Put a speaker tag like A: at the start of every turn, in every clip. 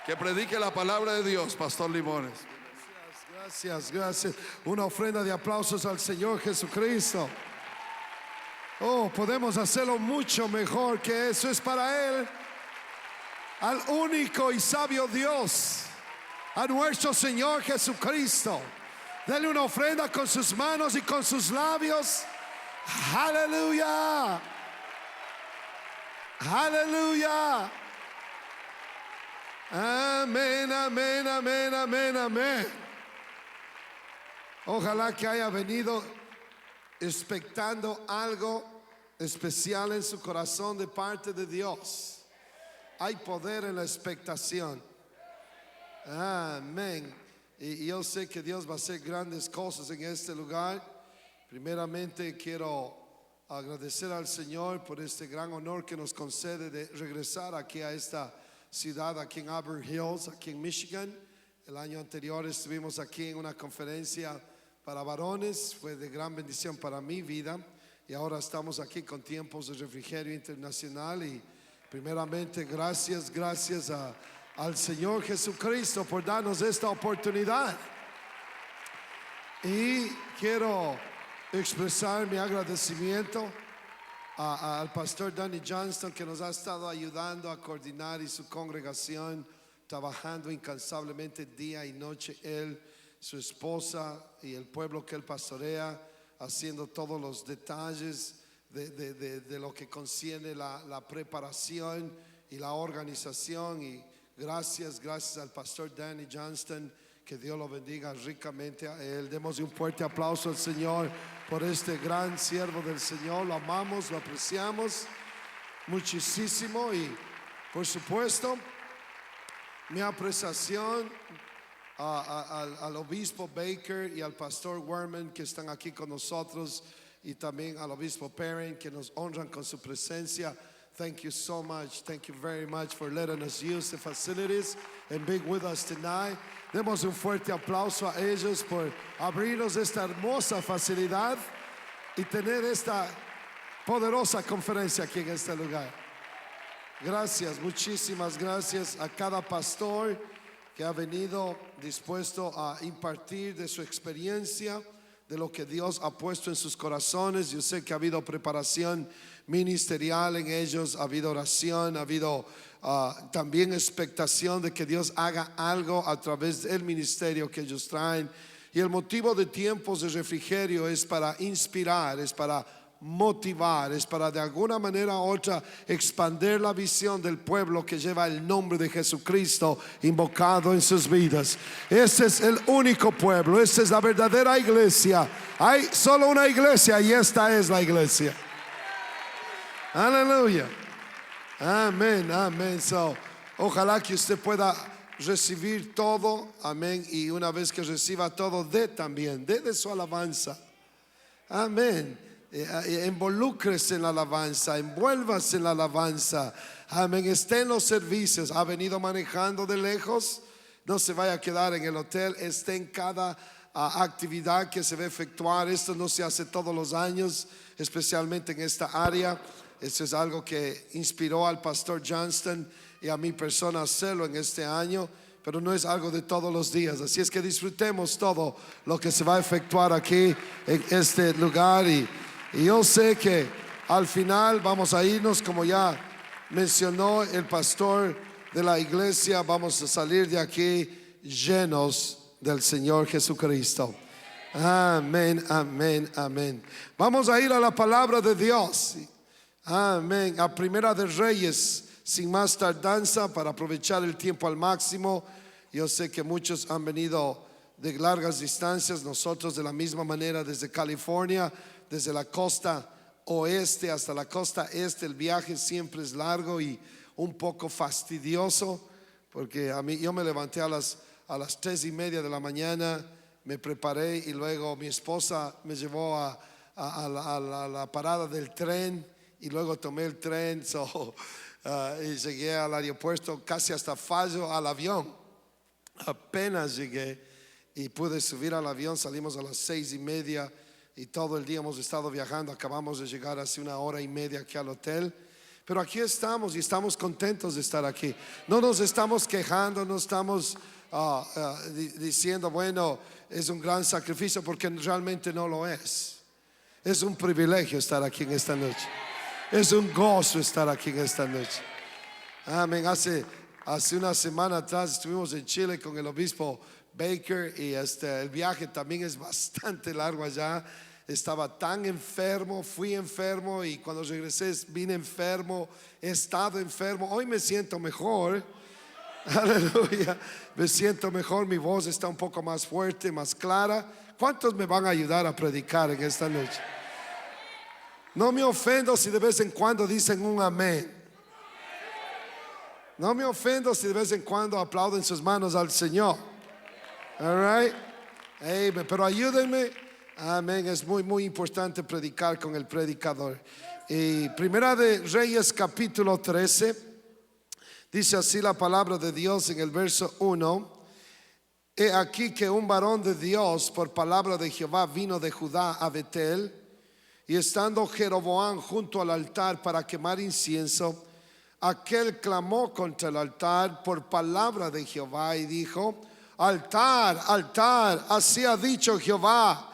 A: Que predique la palabra de Dios, Pastor Limones.
B: Gracias. Una ofrenda de aplausos al Señor Jesucristo. Oh, podemos hacerlo mucho mejor que eso. Es para Él, al único y sabio Dios, a nuestro Señor Jesucristo. Dele una ofrenda con sus manos y con sus labios. Aleluya. Aleluya. Amén, amén, amén, amén, amén. Ojalá que haya venido expectando algo especial en su corazón de parte de Dios. Hay poder en la expectación. Amén. Y yo sé que Dios va a hacer grandes cosas en este lugar. Primeramente quiero agradecer al Señor por este gran honor que nos concede de regresar aquí a esta ciudad, aquí en Auburn Hills, aquí en Michigan. El año anterior estuvimos aquí en una conferencia para varones, fue de gran bendición para mi vida, y ahora estamos aquí con tiempos de refrigerio internacional. Y primeramente gracias al Señor Jesucristo por darnos esta oportunidad. Y quiero expresar mi agradecimiento al pastor Danny Johnston, que nos ha estado ayudando a coordinar, y su congregación trabajando incansablemente día y noche, él, su esposa y el pueblo que él pastorea, haciendo todos los detalles de lo que concierne la preparación y la organización. Y gracias al pastor Danny Johnston, que Dios lo bendiga ricamente a él. Demos un fuerte aplauso al Señor por este gran siervo del Señor. Lo amamos, lo apreciamos muchísimo. Y por supuesto, mi apreciación al obispo Baker y al pastor Werman, que están aquí con nosotros, y también al obispo Perrin, que nos honran con su presencia. Thank you so much. Thank you very much for letting us use the facilities and being with us tonight. Demos un fuerte aplauso a ellos por abrirnos esta hermosa facilidad y tener esta poderosa conferencia aquí en este lugar. Gracias, muchísimas gracias a cada pastor que ha venido dispuesto a impartir de su experiencia, de lo que Dios ha puesto en sus corazones. Yo sé que ha habido preparación ministerial en ellos, ha habido oración, ha habido también expectación de que Dios haga algo a través del ministerio que ellos traen. Y el motivo de tiempos de refrigerio es para inspirar, es para motivar, es para de alguna manera u otra expandir la visión del pueblo que lleva el nombre de Jesucristo invocado en sus vidas. Ese es el único pueblo, esa es la verdadera iglesia. Hay solo una iglesia y esta es la iglesia. Aleluya. Amén, amén. Ojalá que usted pueda recibir todo, amén. Y una vez que reciba todo, dé también, dé de su alabanza. Amén. Involúcrese en la alabanza, envuélvase en la alabanza. Amén. Esté en los servicios. Ha venido manejando de lejos, no se vaya a quedar en el hotel. Esté en cada actividad que se va a efectuar. Esto no se hace todos los años, especialmente en esta área. Esto es algo que inspiró al pastor Johnston y a mi persona hacerlo en este año, pero no es algo de todos los días. Así es que disfrutemos todo lo que se va a efectuar aquí en este lugar. Y yo sé que al final vamos a irnos, como ya mencionó el pastor de la iglesia, vamos a salir de aquí llenos del Señor Jesucristo. Amén, amén, amén. Vamos a ir a la palabra de Dios. Amén. A Primera de Reyes, sin más tardanza, para aprovechar el tiempo al máximo. Yo sé que muchos han venido de largas distancias, nosotros de la misma manera desde California, desde la costa oeste hasta la costa este. El viaje siempre es largo y un poco fastidioso, porque yo me levanté a las 3:30 de la mañana, me preparé y luego mi esposa me llevó a la parada del tren. Y luego tomé el tren y llegué al aeropuerto, casi hasta fallo al avión. Apenas llegué y pude subir al avión. Salimos a las 6:30 y todo el día hemos estado viajando. Acabamos de llegar hace 1 hora y media aquí al hotel. Pero aquí estamos y estamos contentos de estar aquí. No nos estamos quejando, no estamos diciendo, bueno, es un gran sacrificio, porque realmente no lo es. Es un privilegio estar aquí en esta noche. Es un gozo estar aquí en esta noche. Amén. Hace una semana atrás estuvimos en Chile con el obispo Baker y el viaje también es bastante largo allá. Estaba tan enfermo, fui enfermo y cuando regresé vine enfermo, he estado enfermo. Hoy me siento mejor. Aleluya. Me siento mejor, mi voz está un poco más fuerte, más clara. ¿Cuántos me van a ayudar a predicar en esta noche? No me ofendo si de vez en cuando dicen un amén. No me ofendo si de vez en cuando aplauden sus manos al Señor. All right? Amen. Pero ayúdenme. Amén. Es muy importante predicar con el predicador. Y Primera de Reyes capítulo 13. Dice así la palabra de Dios en el verso 1. He aquí que un varón de Dios por palabra de Jehová vino de Judá a Betel. Y estando Jeroboam junto al altar para quemar incienso, aquel clamó contra el altar por palabra de Jehová y dijo: altar, altar, así ha dicho Jehová.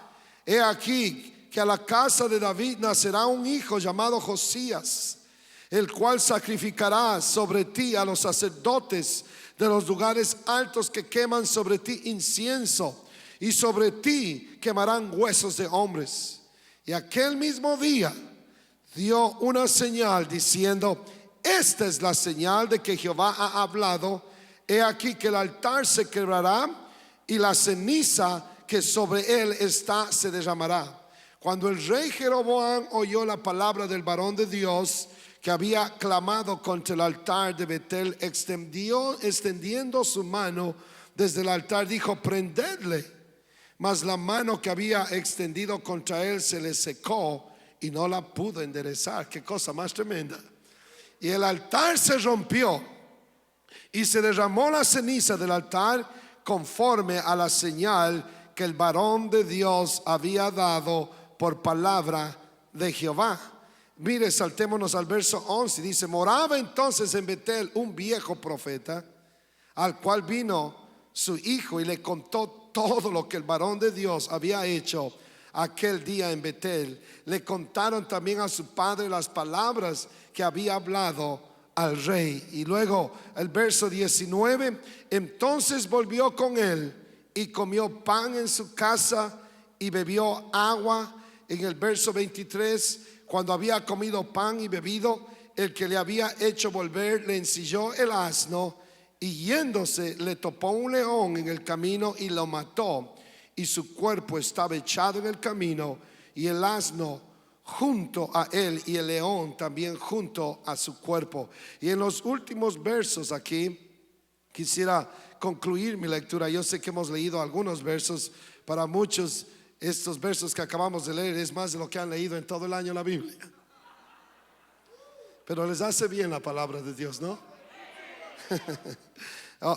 B: He aquí que a la casa de David nacerá un hijo llamado Josías, el cual sacrificará sobre ti a los sacerdotes de los lugares altos que queman sobre ti incienso, y sobre ti quemarán huesos de hombres. Y aquel mismo día dio una señal diciendo: esta es la señal de que Jehová ha hablado. He aquí que el altar se quebrará y la ceniza que sobre él está se derramará. Cuando el rey Jeroboam oyó la palabra del varón de Dios que había clamado contra el altar de Betel, extendiendo su mano desde el altar, dijo: prendedle. Mas la mano que había extendido contra él se le secó y no la pudo enderezar. Qué cosa más tremenda. Y el altar se rompió y se derramó la ceniza del altar conforme a la señal que el varón de Dios había dado por palabra de Jehová. Mire, saltémonos al verso 11. Dice: moraba entonces en Betel un viejo profeta, al cual vino su hijo y le contó todo lo que el varón de Dios había hecho aquel día en Betel. Le contaron también a su padre las palabras que había hablado al rey. Y luego el verso 19: entonces volvió con él y comió pan en su casa y bebió agua. En el verso 23, cuando había comido pan y bebido, el que le había hecho volver le ensilló el asno, y yéndose le topó un león en el camino y lo mató, y su cuerpo estaba echado en el camino, y el asno junto a él y el león también junto a su cuerpo. Y en los últimos versos aquí quisiera concluir mi lectura. Yo sé que hemos leído algunos versos. Para muchos estos versos que acabamos de leer es más de lo que han leído en todo el año la Biblia. Pero les hace bien la palabra de Dios, ¿no?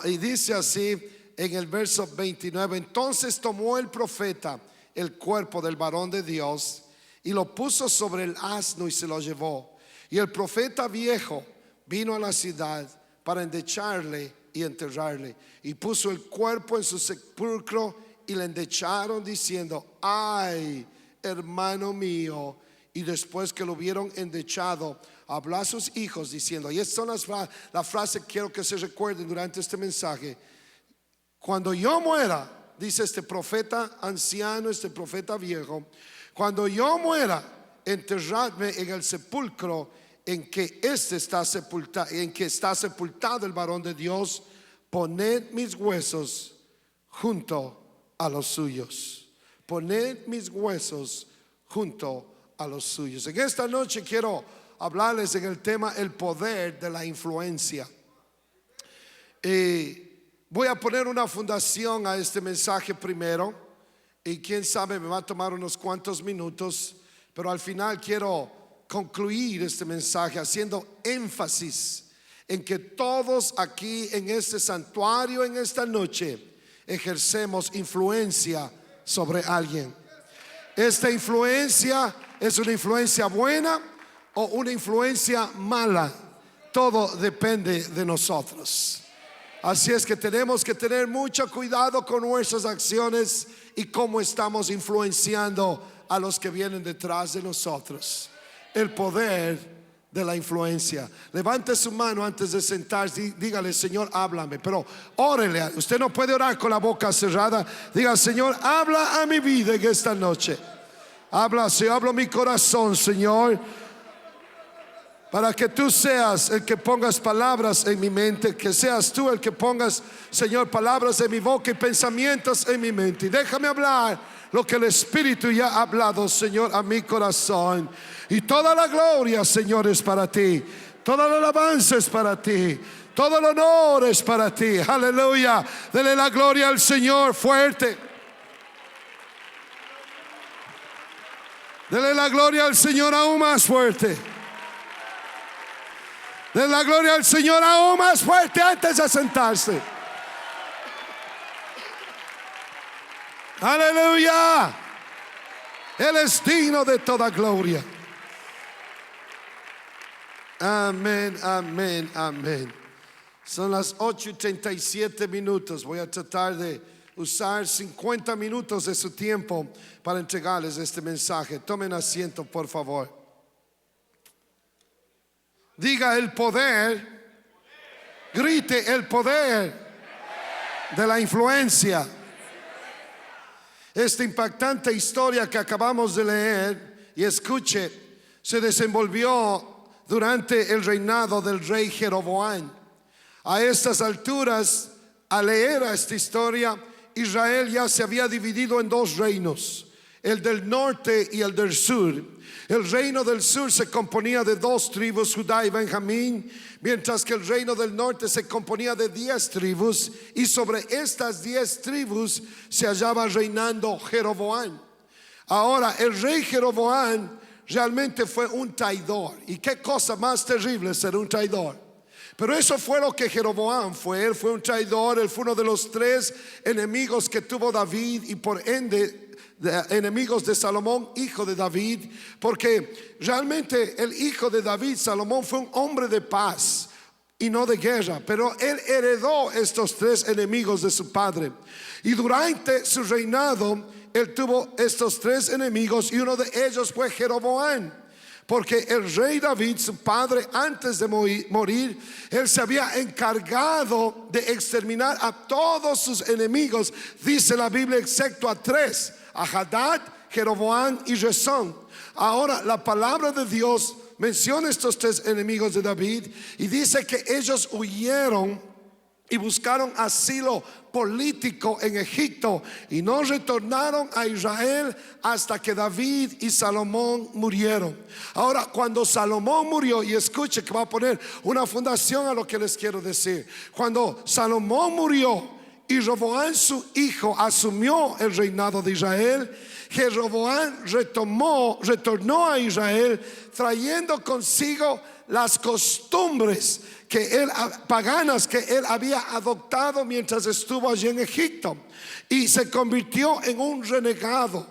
B: Y dice así en el verso 29: entonces tomó el profeta el cuerpo del varón de Dios y lo puso sobre el asno y se lo llevó. Y el profeta viejo vino a la ciudad para endecharle y enterrarle, y puso el cuerpo en su sepulcro y le endecharon diciendo: ay, hermano mío. Y después que lo hubieron endechado, habló a sus hijos diciendo, y estas son la frase que quiero que se recuerden durante este mensaje: cuando yo muera, dice este profeta anciano, este profeta viejo, cuando yo muera, enterradme en el sepulcro en que está sepultado el varón de Dios. Poned mis huesos junto a los suyos. Poned mis huesos junto a los suyos. En esta noche quiero hablarles en el tema el poder de la influencia. Voy a poner una fundación a este mensaje primero, y quién sabe me va a tomar unos cuantos minutos, pero al final quiero concluir este mensaje haciendo énfasis en que todos aquí en este santuario en esta noche ejercemos influencia sobre alguien. Esta influencia es una influencia buena o una influencia mala, todo depende de nosotros. Así es que tenemos que tener mucho cuidado con nuestras acciones y cómo estamos influenciando a los que vienen detrás de nosotros. El poder de la influencia. Levante su mano antes de sentarse, dígale: Señor, háblame. Pero órele, usted no puede orar con la boca cerrada. Diga: Señor, habla a mi vida en esta noche. Habla, si hablo mi corazón, Señor, para que tú seas el que pongas palabras en mi mente, que seas tú el que pongas, Señor, palabras en mi boca y pensamientos en mi mente. Y déjame hablar lo que el Espíritu ya ha hablado, Señor, a mi corazón. Y toda la gloria, Señor, es para ti. Toda la alabanza es para ti. Todo el honor es para ti. Aleluya. Dele la gloria al Señor fuerte. Dele la gloria al Señor aún más fuerte. Dele la gloria al Señor aún más fuerte antes de sentarse. Aleluya. Él es digno de toda gloria. Amén, amén, amén. Son las 8:37. Voy a tratar de usar 50 minutos de su tiempo para entregarles este mensaje. Tomen asiento, por favor. Diga: el poder. Grite: el poder de la influencia. Esta impactante historia que acabamos de leer, y escuche, se desenvolvió durante el reinado del rey Jeroboam. A estas alturas, al leer esta historia, Israel ya se había dividido en dos reinos, el del norte y el del sur. El reino del sur se componía de dos tribus, Judá y Benjamín, mientras que el reino del norte se componía de 10 tribus, y sobre estas 10 tribus se hallaba reinando Jeroboam. Ahora, el rey Jeroboam realmente fue un traidor, y qué cosa más terrible ser un traidor. Pero eso fue lo que Jeroboam fue. Él fue un traidor. Él fue uno de los 3 enemigos que tuvo David, y por ende enemigos de Salomón, hijo de David, porque realmente el hijo de David, Salomón, fue un hombre de paz y no de guerra, pero él heredó estos 3 enemigos de su padre, y durante su reinado él tuvo estos 3 enemigos, y uno de ellos fue Jeroboam. Porque el rey David, su padre, antes de morir, él se había encargado de exterminar a todos sus enemigos, dice la Biblia, excepto a 3: a Hadad, Jeroboam y Rezón. Ahora la palabra de Dios menciona estos 3 enemigos de David, y dice que ellos huyeron y buscaron asilo político en Egipto, y no retornaron a Israel hasta que David y Salomón murieron. Ahora, cuando Salomón murió, y escuche que va a poner una fundación a lo que les quiero decir. Cuando Salomón murió y Roboam, su hijo, asumió el reinado de Israel, Jeroboam retornó a Israel trayendo consigo las costumbres paganas que él había adoptado mientras estuvo allí en Egipto, y se convirtió en un renegado.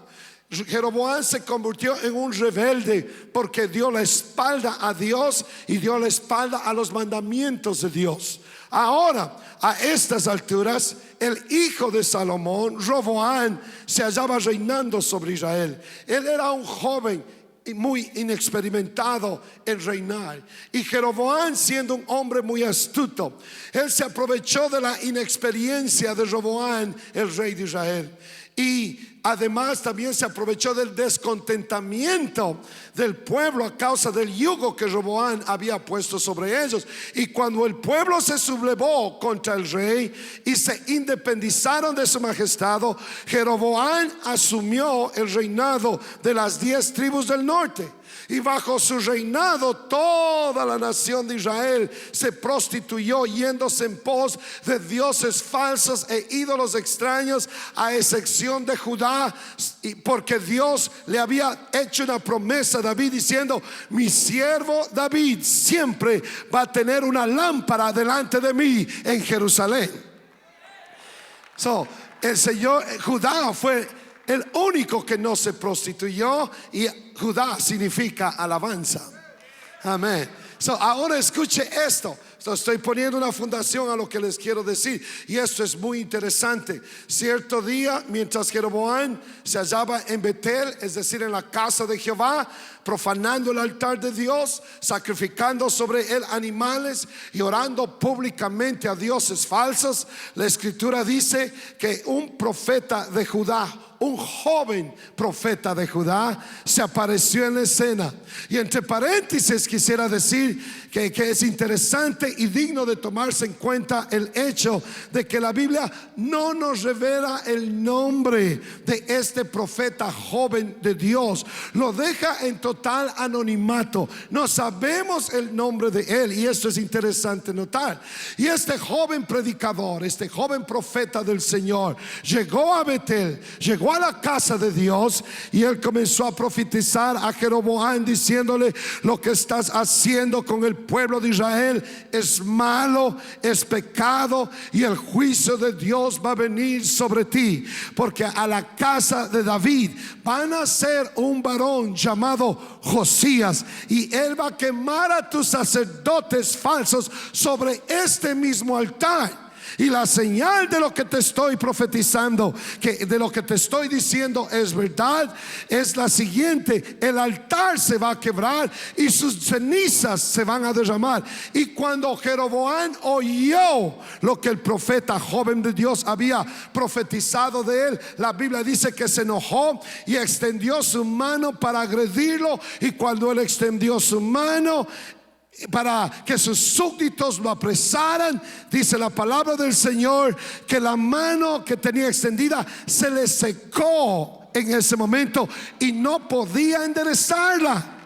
B: Jeroboam se convirtió en un rebelde porque dio la espalda a Dios y dio la espalda a los mandamientos de Dios. Ahora, a estas alturas, el hijo de Salomón, Roboam, se hallaba reinando sobre Israel. Él era un joven y muy inexperimentado en reinar, y Jeroboam, siendo un hombre muy astuto, él se aprovechó de la inexperiencia de Roboam, el rey de Israel, y además también se aprovechó del descontentamiento del pueblo a causa del yugo que Roboam había puesto sobre ellos. Y cuando el pueblo se sublevó contra el rey y se independizaron de su majestad, Jeroboam asumió el reinado de las 10 tribus del norte. Y bajo su reinado toda la nación de Israel se prostituyó, yéndose en pos de dioses falsos e ídolos extraños, a excepción de Judá, porque Dios le había hecho una promesa a David diciendo: mi siervo David siempre va a tener una lámpara delante de mí en Jerusalén. El Señor, Judá fue el único que no se prostituyó, y Judá significa alabanza. Amén. So, ahora escuche esto. Estoy poniendo una fundación a lo que les quiero decir, y esto es muy interesante. Cierto día, mientras Jeroboam se hallaba en Betel, es decir, en la casa de Jehová, profanando el altar de Dios, sacrificando sobre él animales y orando públicamente a dioses falsos, la escritura dice que un profeta de Judá, un joven profeta de Judá, se apareció en la escena. Y entre paréntesis quisiera decir que es interesante y digno de tomarse en cuenta el hecho de que la Biblia no nos revela el nombre de este profeta joven de Dios. Lo deja en total anonimato. No sabemos el nombre de él, y esto es interesante notar. Y este joven predicador, este joven profeta del Señor, llegó a Betel, llegó a la casa de Dios, y él comenzó a profetizar a Jeroboam diciéndole: lo que estás haciendo con el pueblo de Israel es malo, es pecado, y el juicio de Dios va a venir sobre ti, porque a la casa de David van a ser un varón llamado Josías, y él va a quemar a tus sacerdotes falsos sobre este mismo altar. Y la señal de lo que te estoy profetizando, que de lo que te estoy diciendo es verdad, es la siguiente: el altar se va a quebrar y sus cenizas se van a derramar. Y cuando Jeroboam oyó lo que el profeta joven de Dios había profetizado de él, la Biblia dice que se enojó y extendió su mano para agredirlo. Y cuando él extendió su mano para que sus súbditos lo apresaran, dice la palabra del Señor que la mano que tenía extendida se le secó en ese momento y no podía enderezarla.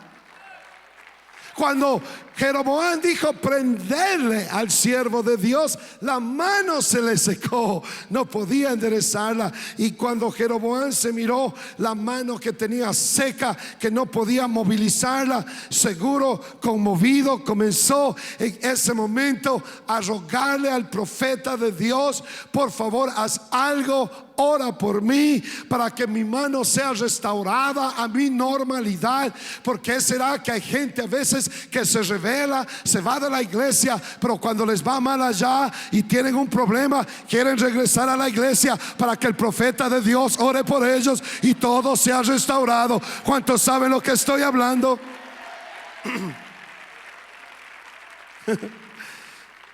B: Cuando Jeroboam dijo prenderle al siervo de Dios, la mano se le secó, no podía enderezarla. Y cuando Jeroboam se miró la mano que tenía seca, que no podía movilizarla, seguro conmovido, comenzó en ese momento a rogarle al profeta de Dios: por favor, haz algo, ora por mí para que mi mano sea restaurada a mi normalidad. Porque será que hay gente a veces que se revela, se va de la iglesia, pero cuando les va mal allá y tienen un problema, quieren regresar a la iglesia para que el profeta de Dios ore por ellos y todo sea restaurado. ¿Cuántos saben lo que estoy hablando?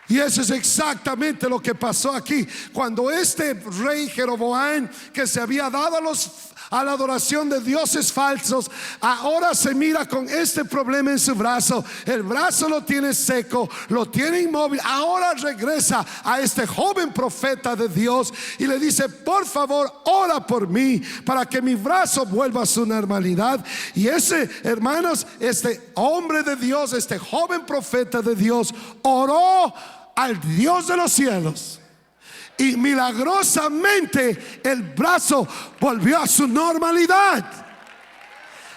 B: Y eso es exactamente lo que pasó aquí. Cuando este rey Jeroboam, que se había dado a la adoración de dioses falsos, ahora se mira con este problema en su brazo. El brazo lo tiene seco, lo tiene inmóvil. Ahora regresa a este joven profeta de Dios y le dice: por favor, ora por mí para que mi brazo vuelva a su normalidad. Y ese, hermanos, este hombre de Dios, este joven profeta de Dios, oró al Dios de los cielos, y milagrosamente el brazo volvió a su normalidad.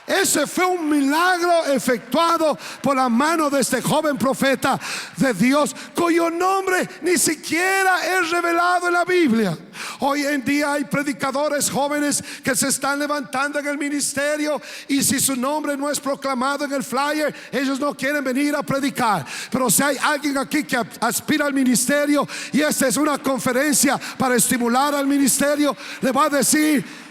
B: Ese fue un milagro efectuado por la mano de este joven profeta de Dios, cuyo nombre ni siquiera es revelado en la Biblia. Hoy en día hay predicadores jóvenes que se están levantando en el ministerio, y si su nombre no es proclamado en el flyer, ellos no quieren venir a predicar. Pero si hay alguien aquí que aspira al ministerio y esta es una conferencia para estimular al ministerio, le va a decir: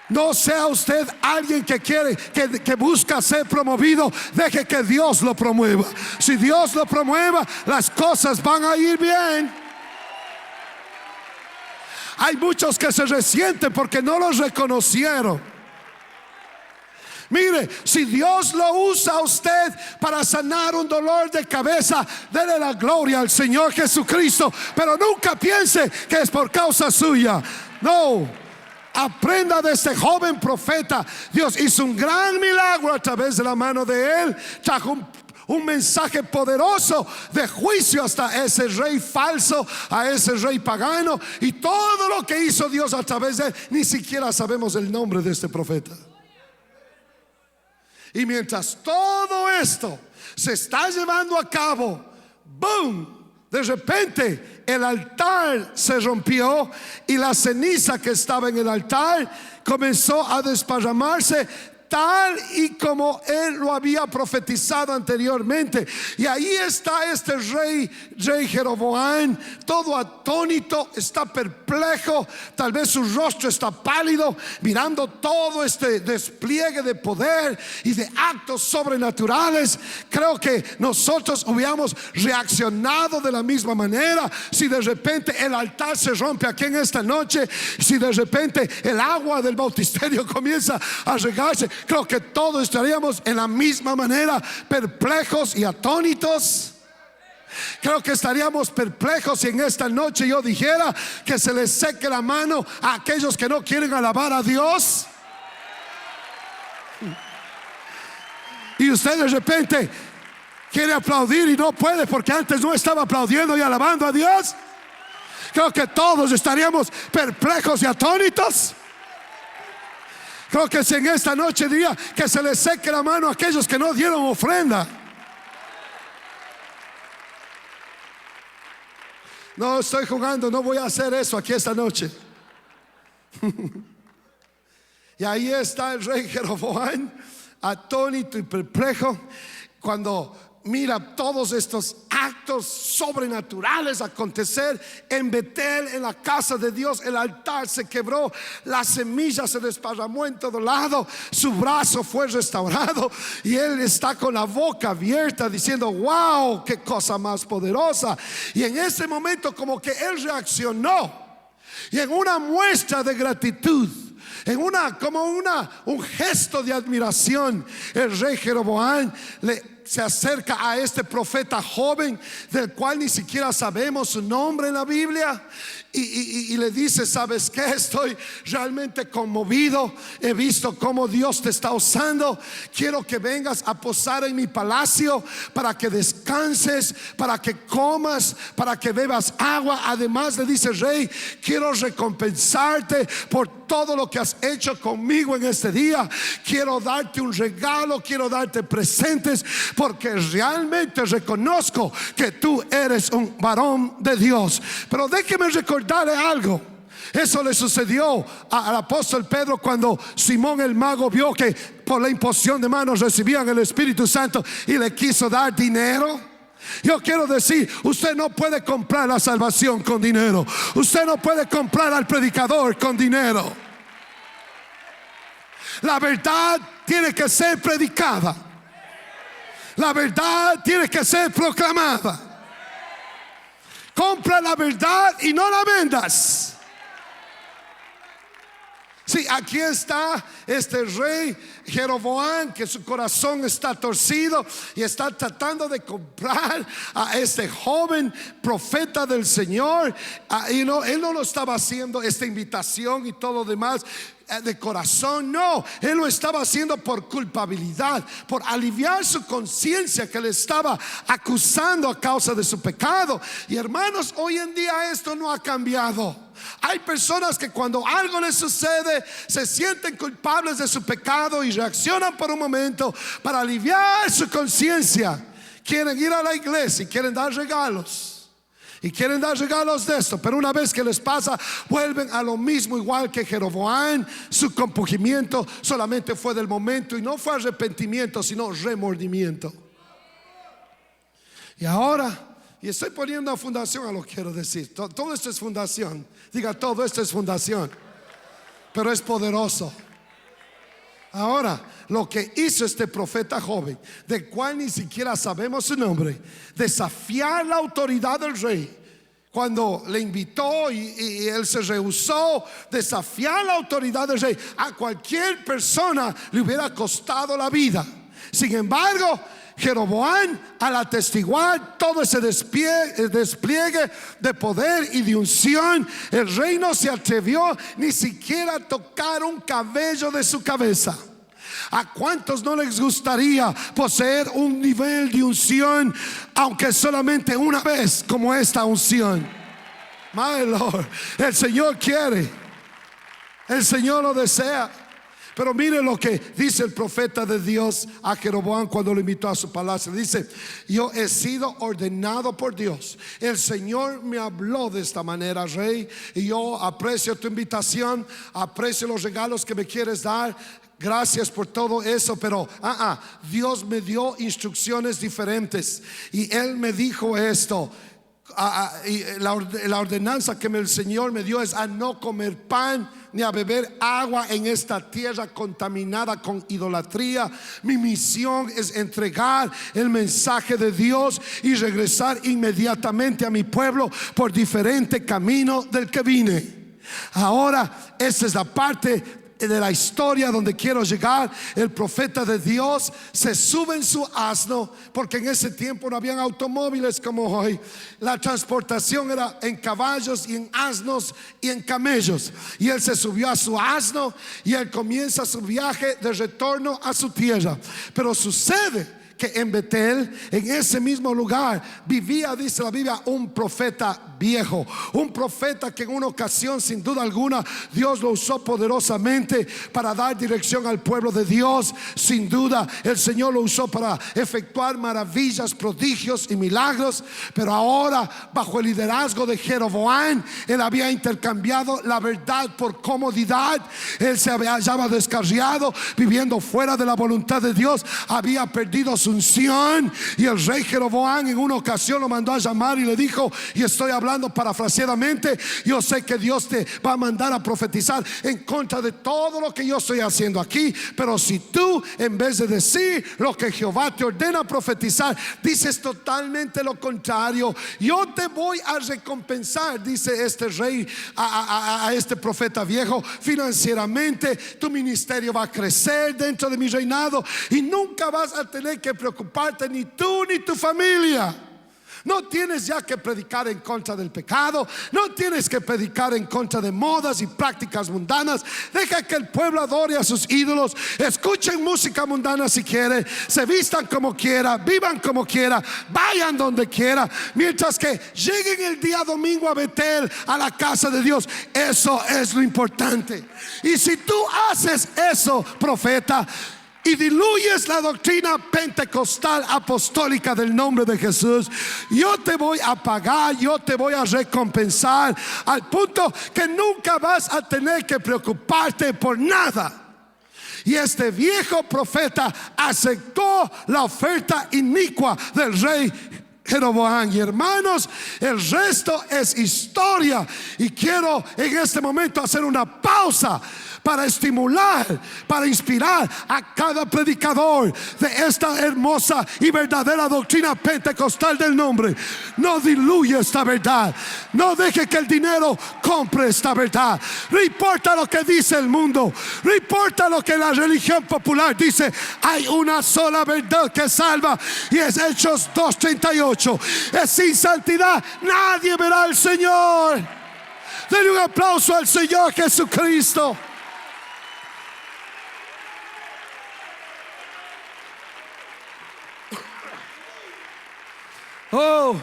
B: no sea usted alguien que quiere, que busca ser promovido. Deje que Dios lo promueva. Si Dios lo promueva, las cosas van a ir bien. Hay muchos que se resienten porque no los reconocieron. Mire, si Dios lo usa a usted para sanar un dolor de cabeza, dele la gloria al Señor Jesucristo, pero nunca piense que es por causa suya. No. Aprenda de este joven profeta. Dios hizo un gran milagro a través de la mano de él. Trajo un mensaje poderoso de juicio hasta ese rey falso, a ese rey pagano. Y todo lo que hizo Dios a través de él, ni siquiera sabemos el nombre de este profeta. Y mientras todo esto se está llevando a cabo, ¡boom!, de repente el altar se rompió y la ceniza que estaba en el altar comenzó a desparramarse tal y como él lo había profetizado anteriormente. Y ahí está este rey Jeroboam, todo atónito, está perplejo, tal vez su rostro está pálido, mirando todo este despliegue de poder y de actos sobrenaturales. Creo que nosotros hubiéramos reaccionado de la misma manera si de repente el altar se rompe aquí en esta noche, si de repente el agua del bautisterio comienza a regarse. Creo que todos estaríamos en la misma manera, perplejos y atónitos. Creo que estaríamos perplejos si en esta noche yo dijera que se les seque la mano a aquellos que no quieren alabar a Dios. Y usted de repente quiere aplaudir y no puede porque antes no estaba aplaudiendo y alabando a Dios. Creo que todos estaríamos perplejos y atónitos. Creo que si en esta noche diría que se les seque la mano a aquellos que no dieron ofrenda. No estoy jugando, no voy a hacer eso aquí esta noche. Y ahí está el rey Jeroboam, atónito y perplejo, cuando mira todos estos actos sobrenaturales acontecer en Betel, en la casa de Dios. El altar se quebró, la semilla se desparramó en todo lado, su brazo fue restaurado y él está con la boca abierta diciendo: wow, qué cosa más poderosa. Y en ese momento como que él reaccionó, y en una muestra de gratitud, en un gesto de admiración, el rey Jeroboam se acerca a este profeta joven, del cual ni siquiera sabemos su nombre en la Biblia, y le dice: ¿sabes qué? Estoy realmente conmovido, he visto cómo Dios te está usando, quiero que vengas a posar en mi palacio para que descanses, para que comas, para que bebas agua. Además le dice: rey, quiero recompensarte por todo lo que has hecho conmigo en este día, quiero darte un regalo, quiero darte presentes, porque realmente reconozco que tú eres un varón de Dios. Pero déjeme recordarle algo. Eso le sucedió al apóstol Pedro cuando Simón el mago vio que por la imposición de manos recibían el Espíritu Santo y le quiso dar dinero. Yo quiero decir, usted no puede comprar la salvación con dinero. Usted no puede comprar al predicador con dinero. La verdad tiene que ser predicada. La verdad tiene que ser proclamada. Compra la verdad y no la vendas. Sí, aquí está este rey Jeroboam, que su corazón está torcido y está tratando de comprar a este joven profeta del Señor. Él no lo estaba haciendo, esta invitación y todo lo demás, de corazón. No, él lo estaba haciendo por culpabilidad, por aliviar su conciencia que le estaba acusando a causa de su pecado. Y hermanos, hoy en día esto no ha cambiado. Hay personas que cuando algo les sucede se sienten culpables de su pecado y reaccionan por un momento para aliviar su conciencia. Quieren ir a la iglesia y quieren dar regalos, y quieren dar regalos de esto, pero una vez que les pasa vuelven a lo mismo, igual que Jeroboam. Su compugimiento solamente fue del momento y no fue arrepentimiento, sino remordimiento. Y ahora, y estoy poniendo una fundación a lo que quiero decir. Todo esto es fundación. Diga: todo esto es fundación, pero es poderoso. Ahora, lo que hizo este profeta joven, del cual ni siquiera sabemos su nombre, desafiar la autoridad del rey. Cuando le invitó y él se rehusó, desafiar la autoridad del rey. A cualquier persona le hubiera costado la vida. Sin embargo, Jeroboam, al atestiguar todo ese despliegue de poder y de unción, el rey no se atrevió ni siquiera a tocar un cabello de su cabeza. ¿A cuántos no les gustaría poseer un nivel de unción, aunque solamente una vez, como esta unción? My Lord, el Señor quiere, el Señor lo desea. Pero mire lo que dice el profeta de Dios a Jeroboam cuando lo invitó a su palacio. Dice: yo he sido ordenado por Dios. El Señor me habló de esta manera, rey, y yo aprecio tu invitación, aprecio los regalos que me quieres dar. Gracias por todo eso, pero Dios me dio instrucciones diferentes. Y Él me dijo esto. Y la ordenanza que el Señor me dio es a no comer pan ni a beber agua en esta tierra contaminada con idolatría. Mi misión es entregar el mensaje de Dios y regresar inmediatamente a mi pueblo por diferente camino del que vine. Ahora, esta es la parte de la historia donde quiero llegar. El profeta de Dios se sube en su asno, porque en ese tiempo no habían automóviles como hoy. La transportación era en caballos y en asnos y en camellos. Y él se subió a su asno y él comienza su viaje de retorno a su tierra. Pero sucede que en Betel, en ese mismo lugar, vivía, dice la Biblia, un profeta viejo. Un profeta que en una ocasión, sin duda alguna, Dios lo usó poderosamente para dar dirección al pueblo de Dios. Sin duda el Señor lo usó para efectuar maravillas, prodigios y milagros. Pero ahora, bajo el liderazgo de Jeroboam, él había intercambiado la verdad por comodidad. Él se había descarriado, viviendo fuera de la voluntad de Dios. Había perdido su unción, y el rey Jeroboam en una ocasión lo mandó a llamar y le dijo, y estoy hablando parafraseadamente: yo sé que Dios te va a mandar a profetizar en contra de todo lo que yo estoy haciendo aquí, pero si tú, en vez de decir lo que Jehová te ordena profetizar, dices totalmente lo contrario, yo te voy a recompensar, dice este rey a este profeta viejo, financieramente. Tu ministerio va a crecer dentro de mi reinado y nunca vas a tener que preocuparte, ni tú ni tu familia. No tienes ya que predicar en contra del pecado. No tienes que predicar en contra de modas y prácticas mundanas. Deja que el pueblo adore a sus ídolos. Escuchen música mundana si quieren. Se vistan como quiera, vivan como quiera, vayan donde quiera, mientras que lleguen el día domingo a Betel, a la casa de Dios. Eso es lo importante. Y si tú haces eso, profeta, y diluyes la doctrina pentecostal apostólica del nombre de Jesús, yo te voy a pagar, yo te voy a recompensar, al punto que nunca vas a tener que preocuparte por nada. Y este viejo profeta aceptó la oferta inicua del rey Jeroboam. Y hermanos, el resto es historia. Y quiero en este momento hacer una pausa para estimular, para inspirar a cada predicador de esta hermosa y verdadera doctrina pentecostal del nombre. No diluya esta verdad. No deje que el dinero compre esta verdad. No importa lo que dice el mundo, no importa lo que la religión popular dice. Hay una sola verdad que salva, y es Hechos 2:38. Es sin santidad nadie verá al Señor. Denle un aplauso al Señor Jesucristo. Oh,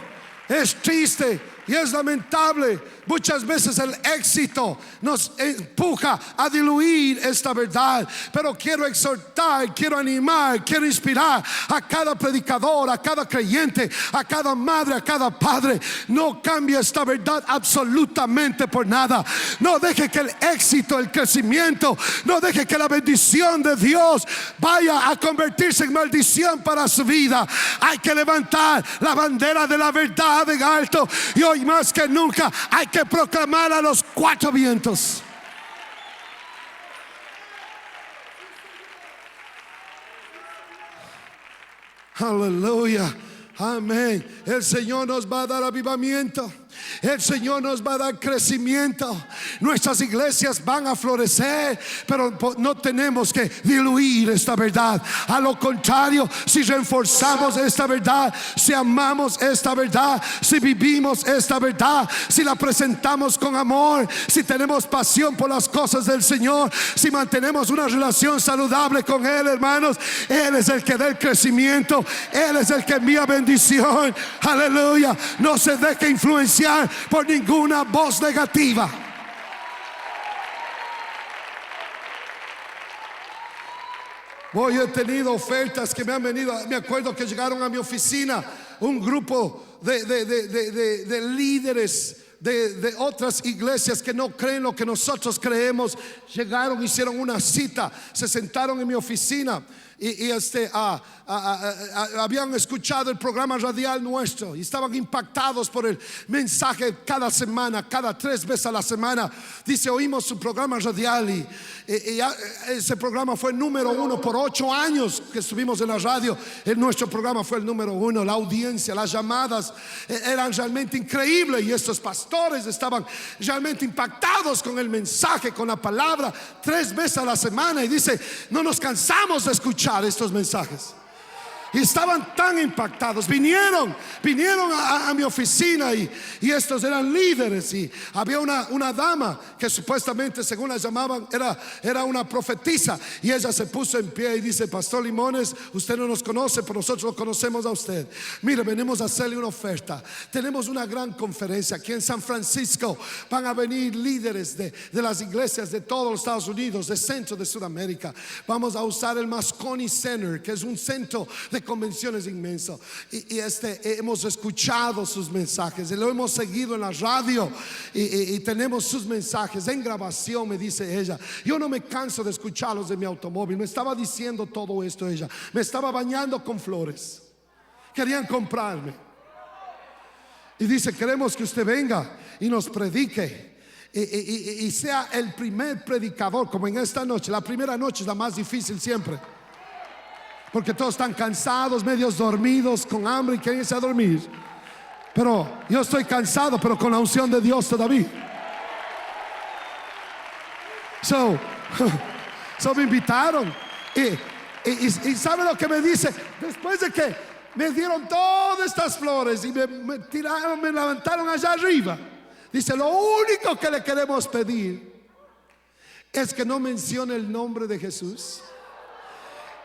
B: es triste y es lamentable. Muchas veces el éxito nos empuja a diluir esta verdad. Pero quiero exhortar, quiero animar, quiero inspirar a cada predicador, a cada creyente, a cada madre, a cada padre. No cambie esta verdad absolutamente por nada. No deje que el éxito, el crecimiento, no deje que la bendición de Dios vaya a convertirse en maldición para su vida. Hay que levantar la bandera de la verdad en alto, y hoy más que nunca hay que proclamar a los cuatro vientos. Aleluya, amén. El Señor nos va a dar avivamiento. El Señor nos va a dar crecimiento. Nuestras iglesias van a florecer, pero no tenemos que diluir esta verdad. A lo contrario, si reforzamos esta verdad, si amamos esta verdad, si vivimos esta verdad, si la presentamos con amor, si tenemos pasión por las cosas del Señor, si mantenemos una relación saludable con Él, hermanos, Él es el que da el crecimiento, Él es el que envía bendición. Aleluya. No se deje influenciar por ninguna voz negativa. Yo he tenido ofertas que me han venido. Me acuerdo que llegaron a mi oficina un grupo de líderes de otras iglesias que no creen lo que nosotros creemos. Llegaron, hicieron una cita, se sentaron en mi oficina y habían escuchado el programa radial nuestro y estaban impactados por el mensaje cada semana, cada 3 veces a la semana. Dice, oímos su programa radial y ese programa fue el número 1 por 8 años que estuvimos en la radio. Nuestro programa fue el número 1. La audiencia, las llamadas eran realmente increíbles y estos pastores estaban realmente impactados con el mensaje, con la palabra, 3 veces a la semana. Y dice, no nos cansamos de escuchar estos mensajes. Y estaban tan impactados. Vinieron a mi oficina y estos eran líderes. Y había una dama que supuestamente, según la llamaban, era una profetisa. Y ella se puso en pie y dice, Pastor Limones, usted no nos conoce, pero nosotros lo conocemos a usted. Mire, venimos a hacerle una oferta. Tenemos una gran conferencia aquí en San Francisco. Van a venir líderes de las iglesias de todos los Estados Unidos, de Centro, de Sudamérica. Vamos a usar el Moscone Center, que es un centro de convenciones inmenso. Y hemos escuchado sus mensajes y lo hemos seguido en la radio y tenemos sus mensajes en grabación. Me dice ella, yo no me canso de escucharlos en mi automóvil. Me estaba diciendo todo esto ella. Me estaba bañando con flores. Querían comprarme. Y dice, queremos que usted venga y nos predique y sea el primer predicador, como en esta noche. La primera noche es la más difícil siempre, porque todos están cansados, medios dormidos, con hambre y quieren irse a dormir. Pero yo estoy cansado, pero con la unción de Dios todavía. So me invitaron. Y ¿sabe lo que me dice? Después de que me dieron todas estas flores y me tiraron, me levantaron allá arriba, dice, lo único que le queremos pedir es que no mencione el nombre de Jesús.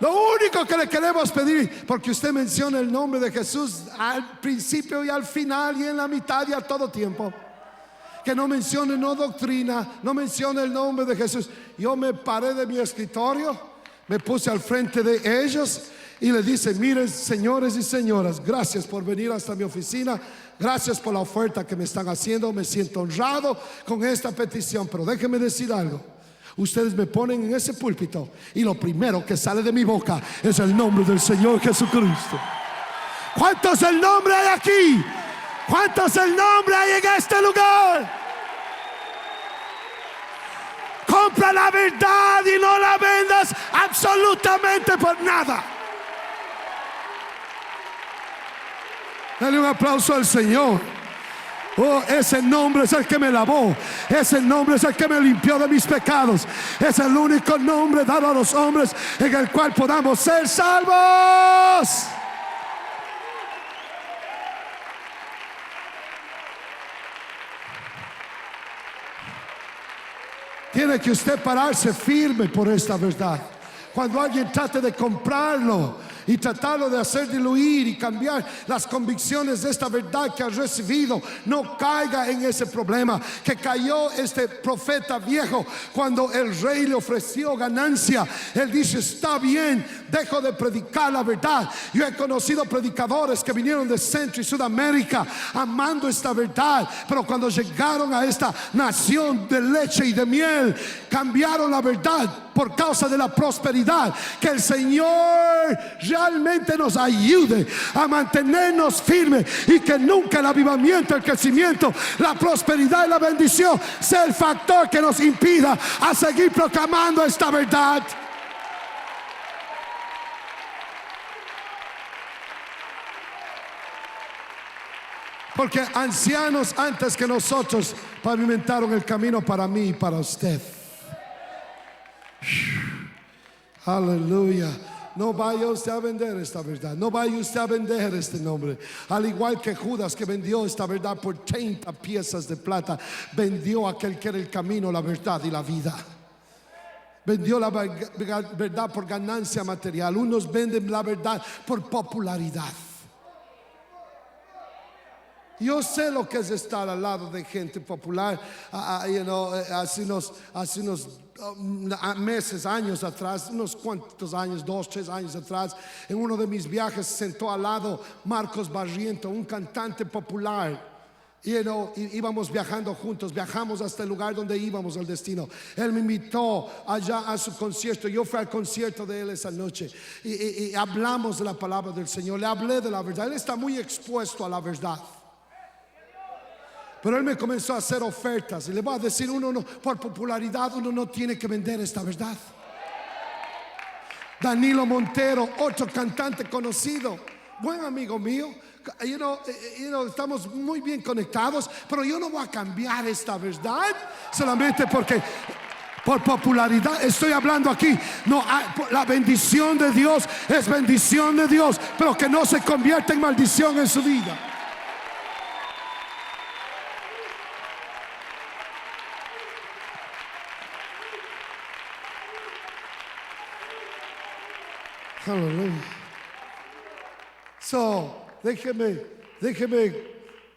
B: Lo único que le queremos pedir, porque usted menciona el nombre de Jesús al principio y al final y en la mitad y a todo tiempo, que no mencione no doctrina, no mencione el nombre de Jesús. Yo me paré de mi escritorio, me puse al frente de ellos y le dice, miren, señores y señoras, gracias por venir hasta mi oficina, gracias por la oferta que me están haciendo, me siento honrado con esta petición, pero déjenme decir algo. Ustedes me ponen en ese púlpito y lo primero que sale de mi boca es el nombre del Señor Jesucristo. ¿Cuántos el nombre hay aquí? ¿Cuántos el nombre hay en este lugar? Compra la verdad y no la vendas absolutamente por nada. Dale un aplauso al Señor. Oh, ese nombre es el que me lavó. Ese nombre es el que me limpió de mis pecados. Es el único nombre dado a los hombres en el cual podamos ser salvos. Tiene que usted pararse firme por esta verdad. Cuando alguien trate de comprarlo y tratarlo de hacer diluir y cambiar las convicciones de esta verdad que has recibido, no caiga en ese problema que cayó este profeta viejo cuando el rey le ofreció ganancia. Él dice, está bien, dejo de predicar la verdad. Yo he conocido predicadores que vinieron de Centro y Sudamérica amando esta verdad, pero cuando llegaron a esta nación de leche y de miel, cambiaron la verdad por causa de la prosperidad. Que el Señor realmente nos ayude a mantenernos firmes y que nunca el avivamiento, el crecimiento, la prosperidad y la bendición sea el factor que nos impida a seguir proclamando esta verdad. Porque ancianos antes que nosotros pavimentaron el camino para mí y para usted. Aleluya. No vaya usted a vender esta verdad. No vaya usted a vender este nombre. Al igual que Judas, que vendió esta verdad por 30 piezas de plata, vendió aquel que era el camino, la verdad y la vida. Vendió la verdad por ganancia material. Unos venden la verdad por popularidad. Yo sé lo que es estar al lado de gente popular. Hace unos meses, años atrás, unos cuantos años, 2, 3 años atrás, en uno de mis viajes sentó al lado Marcos Barriento, un cantante popular. Íbamos viajando juntos, viajamos hasta el lugar donde íbamos al destino. Él me invitó allá a su concierto, yo fui al concierto de él esa noche y hablamos de la palabra del Señor, le hablé de la verdad. Él está muy expuesto a la verdad, pero él me comenzó a hacer ofertas y le voy a decir, por popularidad uno no tiene que vender esta verdad. Danilo Montero, otro cantante conocido, buen amigo mío, estamos muy bien conectados, pero yo no voy a cambiar esta verdad solamente porque por popularidad. Estoy hablando aquí, la bendición de Dios es bendición de Dios, pero que no se convierta en maldición en su vida. Aleluya. Déjeme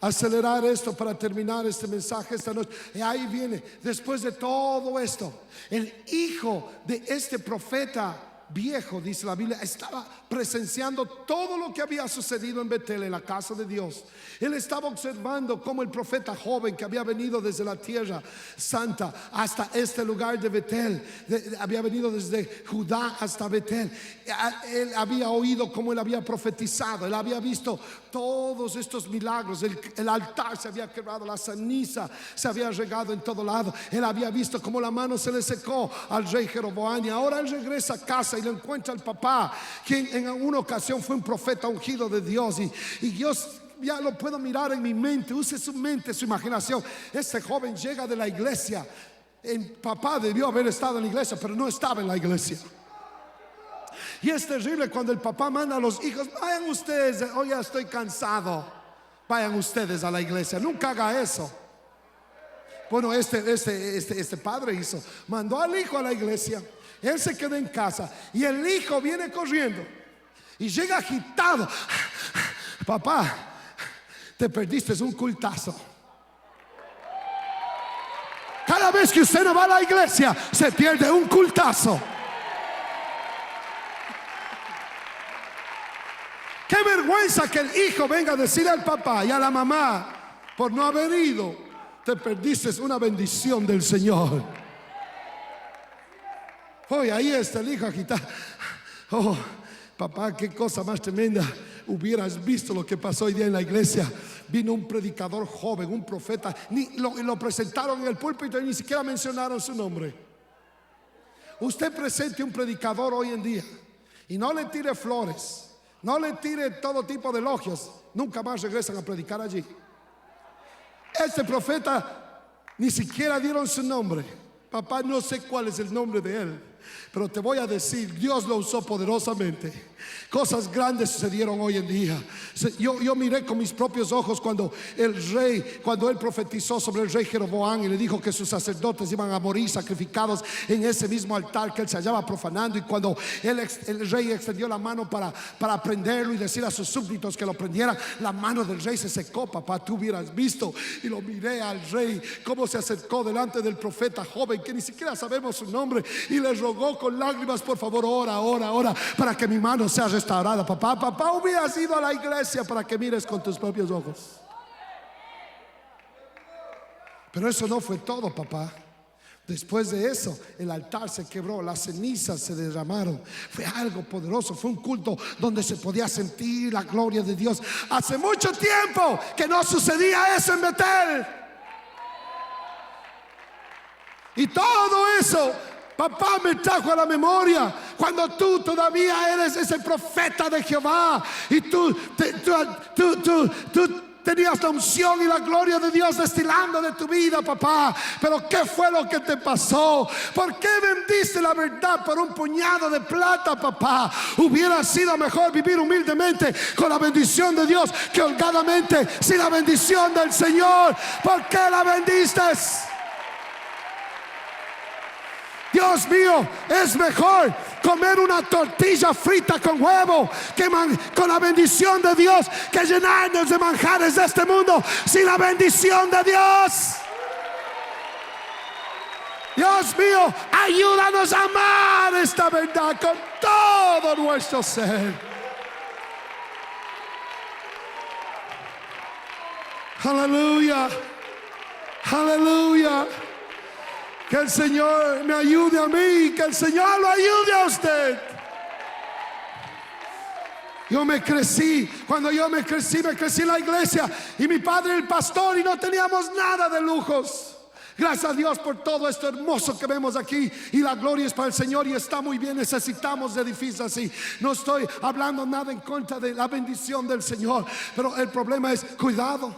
B: acelerar esto para terminar este mensaje esta noche. Y ahí viene, después de todo esto, el hijo de este profeta viejo, dice la Biblia, estaba presenciando todo lo que había sucedido en Betel, en la casa de Dios. Él estaba observando cómo el profeta joven que había venido desde la tierra santa hasta este lugar de Betel, había venido desde Judá hasta Betel. Él había oído cómo él había profetizado, él había visto todos estos milagros. El altar se había quebrado, la ceniza se había regado en todo lado. Él había visto cómo la mano se le secó al rey Jeroboam, y ahora él regresa a casa y le encuentra al papá, quien en una ocasión fue un profeta ungido de Dios, y Dios ya lo puedo mirar en mi mente. Use su mente, su imaginación. Este joven llega de la iglesia. El papá debió haber estado en la iglesia, pero no estaba en la iglesia. Y es terrible cuando el papá manda a los hijos: vayan ustedes, hoy ya estoy cansado, vayan ustedes a la iglesia. Nunca haga eso. Bueno, este padre mandó al hijo a la iglesia. Él se quedó en casa y el hijo viene corriendo y llega agitado: papá, te perdiste un cultazo. Cada vez que usted no va a la iglesia, se pierde un cultazo. Qué vergüenza que el hijo venga a decirle al papá y a la mamá: por no haber ido, te perdiste una bendición del Señor. Hoy ahí está el hijo agitado. Oh, papá, qué cosa más tremenda. Hubieras visto lo que pasó hoy día en la iglesia. Vino un predicador joven, un profeta. Lo presentaron en el púlpito y ni siquiera mencionaron su nombre. Usted presente un predicador hoy en día y no le tire flores, no le tire todo tipo de elogios, nunca más regresan a predicar allí. Este profeta ni siquiera dieron su nombre. Papá, no sé cuál es el nombre de él, pero te voy a decir, Dios lo usó poderosamente. Cosas grandes sucedieron hoy en día. Yo miré con mis propios ojos cuando él profetizó sobre el rey Jeroboam y le dijo que sus sacerdotes iban a morir sacrificados en ese mismo altar que él se hallaba profanando. Y cuando el rey extendió la mano para prenderlo y decir a sus súbditos que lo prendieran, la mano del rey se secó. Papá, tú hubieras visto. Y lo miré al rey cómo se acercó delante del profeta joven, que ni siquiera sabemos su nombre, y le rogó con lágrimas: por favor, ora para que mi mano sea restaurada. Papá, hubieras ido a la iglesia para que mires con tus propios ojos. Pero eso no fue todo, papá. Después de eso, el altar se quebró, las cenizas se derramaron. Fue algo poderoso, fue un culto donde se podía sentir la gloria de Dios. Hace mucho tiempo que no sucedía eso en Betel. Y todo eso, papá, me trajo a la memoria cuando tú todavía eres ese profeta de Jehová y tú tenías la unción y la gloria de Dios destilando de tu vida, papá. Pero ¿qué fue lo que te pasó? ¿Por qué vendiste la verdad por un puñado de plata, papá? Hubiera sido mejor vivir humildemente con la bendición de Dios que holgadamente sin la bendición del Señor. ¿Por qué la vendiste? Dios mío, es mejor comer una tortilla frita con huevo con la bendición de Dios que llenarnos de manjares de este mundo sin la bendición de Dios. Dios mío, ayúdanos a amar esta verdad con todo nuestro ser. Aleluya, aleluya. Que el Señor me ayude a mí, que el Señor lo ayude a usted. Yo me crecí, cuando yo me crecí en la iglesia y mi padre el pastor y no teníamos nada de lujos. Gracias a Dios por todo esto hermoso que vemos aquí y la gloria es para el Señor y está muy bien. Necesitamos de edificios así. No estoy hablando nada en contra de la bendición del Señor, pero el problema es cuidado.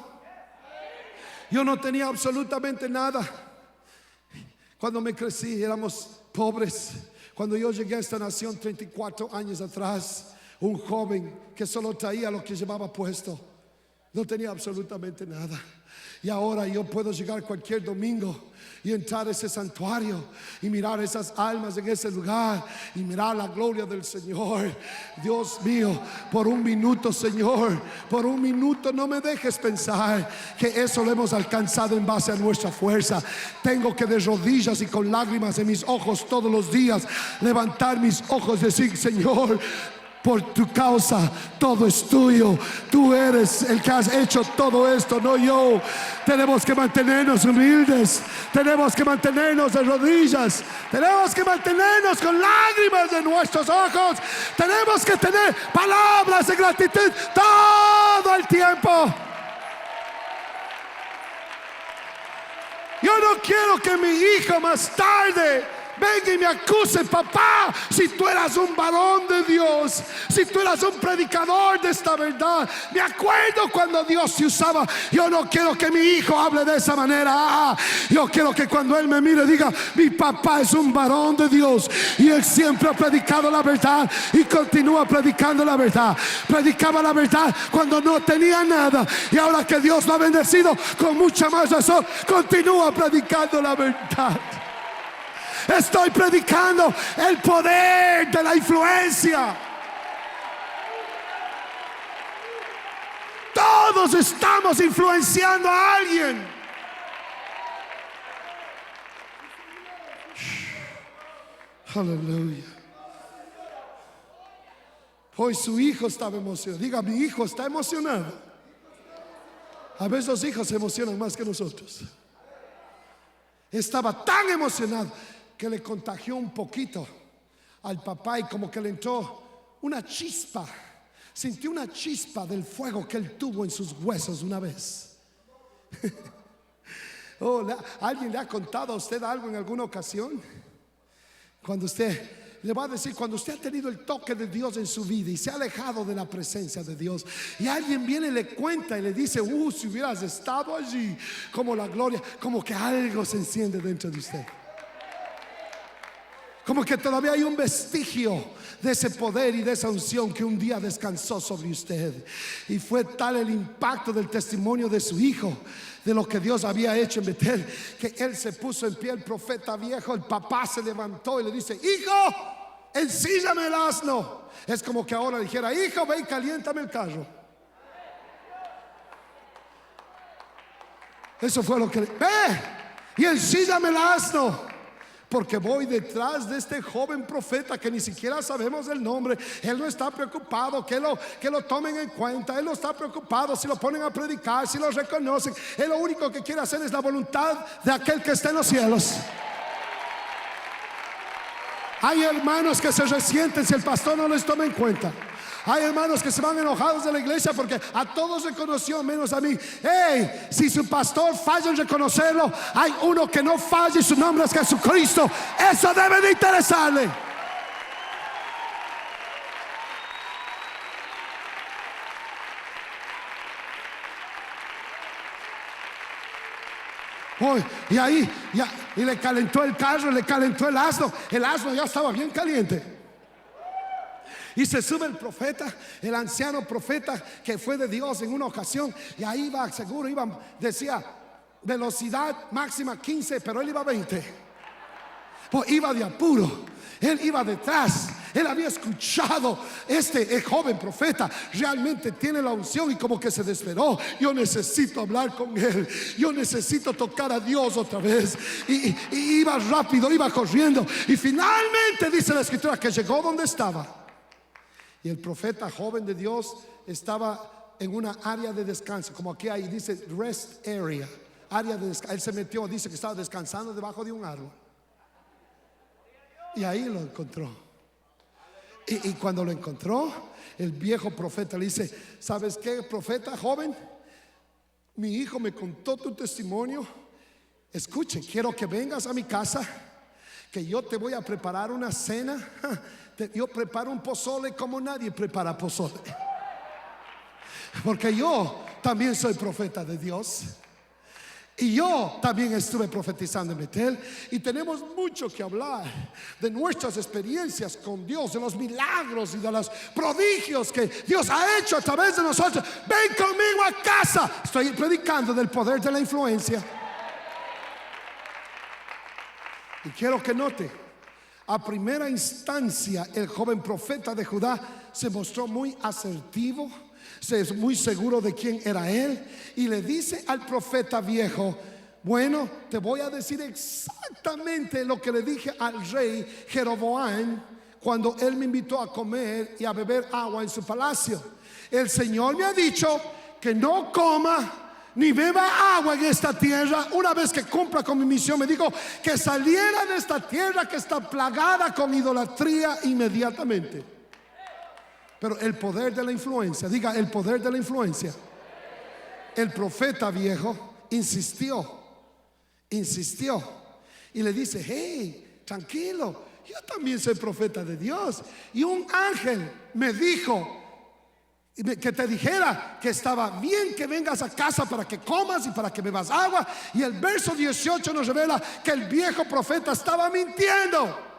B: Yo no tenía absolutamente nada. Cuando me crecí éramos pobres. Cuando yo llegué a esta nación 34 años atrás, un joven que solo traía lo que llevaba puesto, no tenía absolutamente nada. Y ahora yo puedo llegar cualquier domingo y entrar a ese santuario y mirar esas almas en ese lugar y mirar la gloria del Señor. Dios mío, por un minuto, Señor, por un minuto no me dejes pensar que eso lo hemos alcanzado en base a nuestra fuerza. Tengo que de rodillas y con lágrimas en mis ojos todos los días levantar mis ojos y decir: Señor, por tu causa todo es tuyo. Tú eres el que has hecho todo esto, no yo. Tenemos que mantenernos humildes. Tenemos que mantenernos de rodillas. Tenemos que mantenernos con lágrimas en nuestros ojos. Tenemos que tener palabras de gratitud todo el tiempo. Yo no quiero que mi hijo más tarde venga y me acuse: papá, si tú eras un varón de Dios, si tú eras un predicador de esta verdad. Me acuerdo cuando Dios se usaba. Yo no quiero que mi hijo hable de esa manera. Yo quiero que cuando él me mire diga: mi papá es un varón de Dios y él siempre ha predicado la verdad y continúa predicando la verdad. Predicaba la verdad cuando no tenía nada y ahora que Dios lo ha bendecido con mucha más razón, continúa predicando la verdad. Estoy predicando el poder de la influencia. Todos estamos influenciando a alguien. Aleluya. Hoy su hijo estaba emocionado. Diga: mi hijo está emocionado. A veces los hijos se emocionan más que nosotros. Estaba tan emocionado que le contagió un poquito al papá y como que le entró una chispa. Sintió una chispa del fuego que él tuvo en sus huesos una vez. ¿Alguien le ha contado a usted algo en alguna ocasión? Cuando usted, le voy a decir, cuando usted ha tenido el toque de Dios en su vida y se ha alejado de la presencia de Dios y alguien viene y le cuenta y le dice: si hubieras estado allí, como la gloria, como que algo se enciende dentro de usted. Como que todavía hay un vestigio de ese poder y de esa unción que un día descansó sobre usted. Y fue tal el impacto del testimonio de su hijo, de lo que Dios había hecho en Betel, que él se puso en pie, el profeta viejo. El papá se levantó y le dice: hijo, ensíllame el asno. Es como que ahora dijera: hijo, ve y caliéntame el carro. Eso fue lo que ve y ensíllame el asno, porque voy detrás de este joven profeta que ni siquiera sabemos el nombre. Él no está preocupado que lo tomen en cuenta. Él no está preocupado si lo ponen a predicar, si lo reconocen. Él lo único que quiere hacer es la voluntad de aquel que está en los cielos. Hay hermanos que se resienten si el pastor no les toma en cuenta. Hay hermanos que se van enojados de la iglesia porque a todos reconoció menos a mí. Hey, si su pastor falla en reconocerlo, hay uno que no falla y su nombre es Jesucristo. Eso debe de interesarle. Y ahí y le calentó el carro, le calentó el asno. El asno ya estaba bien caliente. Y se sube el profeta, el anciano profeta que fue de Dios en una ocasión. Y ahí iba, seguro decía velocidad máxima 15, pero él iba a 20. pues iba de apuro. Él iba detrás. Él había escuchado, el joven profeta realmente tiene la unción y como que se desesperó. Yo necesito hablar con él. Yo necesito tocar a Dios otra vez. Y iba rápido, iba corriendo. Y finalmente dice la escritura que llegó donde estaba. Y el profeta joven de Dios estaba en una área de descanso. Como aquí ahí dice rest area. Área de descanso. Él se metió, dice que estaba descansando debajo de un árbol. Y ahí lo encontró. Y cuando lo encontró, el viejo profeta le dice: ¿sabes qué, profeta joven? Mi hijo me contó tu testimonio. Escuche, quiero que vengas a mi casa, que yo te voy a preparar una cena. Yo preparo un pozole como nadie prepara pozole, porque yo también soy profeta de Dios. Y yo también estuve profetizando en Betel. Y tenemos mucho que hablar de nuestras experiencias con Dios, de los milagros y de los prodigios que Dios ha hecho a través de nosotros. Ven conmigo a casa. Estoy predicando del poder de la influencia. Y quiero que note, a primera instancia el joven profeta de Judá se mostró muy asertivo, muy seguro de quién era él, y le dice al profeta viejo: bueno, te voy a decir exactamente lo que le dije al rey Jeroboam cuando él me invitó a comer y a beber agua en su palacio. El Señor me ha dicho que no coma ni beba agua en esta tierra. Una vez que cumpla con mi misión, me dijo que saliera de esta tierra que está plagada con idolatría inmediatamente. Pero el poder de la influencia, diga, el poder de la influencia. El profeta viejo insistió y le dice: hey, tranquilo, yo también soy profeta de Dios. Y un ángel me dijo que te dijera que estaba bien que vengas a casa para que comas y para que bebas agua. Y el verso 18 nos revela que el viejo profeta estaba mintiendo.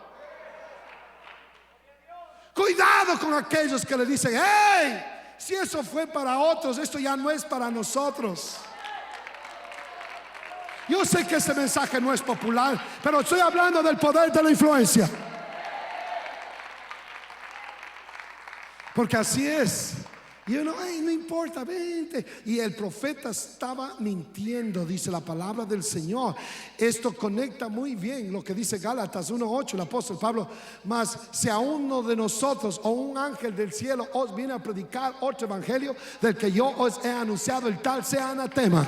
B: Cuidado con aquellos que le dicen: hey, si eso fue para otros, esto ya no es para nosotros. Yo sé que ese mensaje no es popular, pero estoy hablando del poder de la influencia. Porque así es. Y uno, ay, no importa, vente. Y el profeta estaba mintiendo, dice la palabra del Señor. Esto conecta muy bien lo que dice Gálatas 1:8, el apóstol Pablo: mas si a uno de nosotros o un ángel del cielo os viene a predicar otro evangelio del que yo os he anunciado, el tal sea anatema.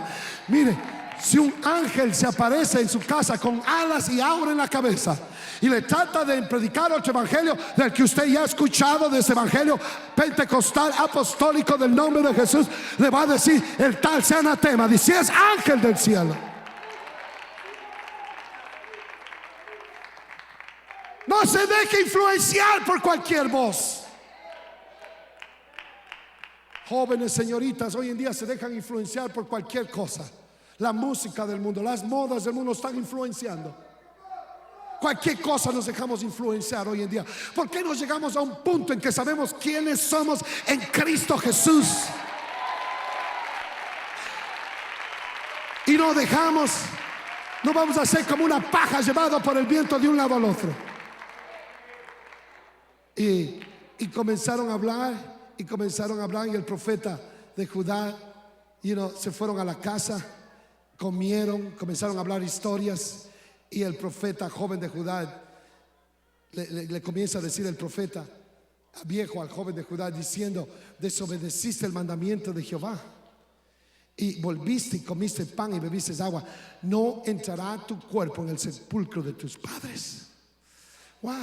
B: Mire, si un ángel se aparece en su casa con alas y aura en la cabeza y le trata de predicar otro evangelio del que usted ya ha escuchado, de ese evangelio pentecostal apostólico del nombre de Jesús, le va a decir: el tal sea anatema. Dice: si es ángel del cielo. No se deje influenciar por cualquier voz. Jóvenes, señoritas, hoy en día se dejan influenciar por cualquier cosa. La música del mundo, las modas del mundo están influenciando. Cualquier cosa nos dejamos influenciar hoy en día. ¿Por qué no llegamos a un punto en que sabemos quiénes somos en Cristo Jesús? Y no dejamos, no vamos a ser como una paja llevada por el viento de un lado al otro. Y comenzaron a hablar, y el profeta de Judá, se fueron a la casa, comieron, comenzaron a hablar historias. Y el profeta joven de Judá le comienza a decir el profeta viejo al joven de Judá, diciendo: desobedeciste el mandamiento de Jehová y volviste y comiste pan y bebiste agua. No entrará tu cuerpo en el sepulcro de tus padres. Wow.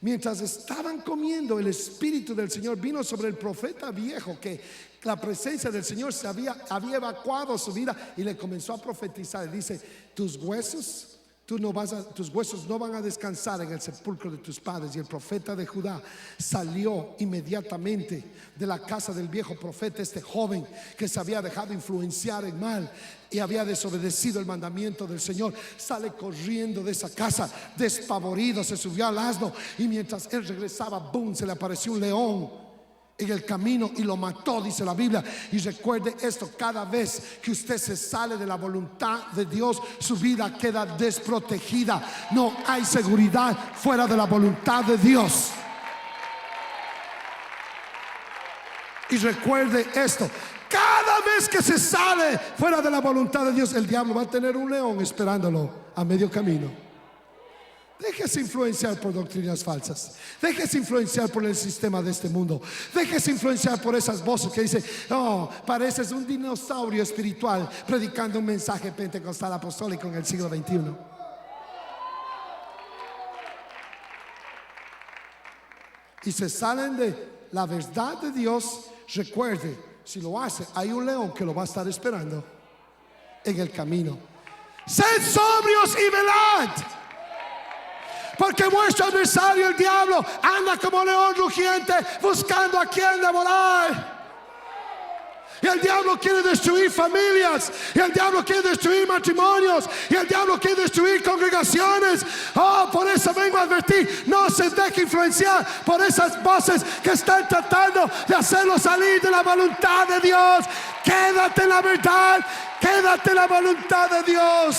B: Mientras estaban comiendo, el Espíritu del Señor vino sobre el profeta viejo, que la presencia del Señor se había evacuado su vida, y le comenzó a profetizar. Dice: tus huesos no van a descansar en el sepulcro de tus padres. Y el profeta de Judá salió inmediatamente de la casa del viejo profeta, este joven que se había dejado influenciar en mal y había desobedecido el mandamiento del Señor. Sale corriendo de esa casa despavorido, se subió al asno, y mientras él regresaba, boom, se le apareció un león en el camino y lo mató, dice la Biblia. Y recuerde esto: cada vez que usted se sale de la voluntad de Dios, su vida queda desprotegida. No hay seguridad fuera de la voluntad de Dios. Y recuerde esto: cada vez que se sale fuera de la voluntad de Dios, el diablo va a tener un león esperándolo a medio camino. Déjese influenciar por doctrinas falsas. Déjese influenciar por el sistema de este mundo. Déjese influenciar por esas voces que dicen: oh, pareces un dinosaurio espiritual predicando un mensaje pentecostal apostólico en el siglo XXI. Y se salen de la verdad de Dios. Recuerde, si lo hace, hay un león que lo va a estar esperando en el camino. Sed sobrios y velad, porque vuestro adversario, el diablo, anda como león rugiente buscando a quien devorar. Y el diablo quiere destruir familias, y el diablo quiere destruir matrimonios, y el diablo quiere destruir congregaciones. Oh, por eso vengo a advertir: no se deje influenciar por esas voces que están tratando de hacerlo salir de la voluntad de Dios. Quédate en la verdad, quédate en la voluntad de Dios.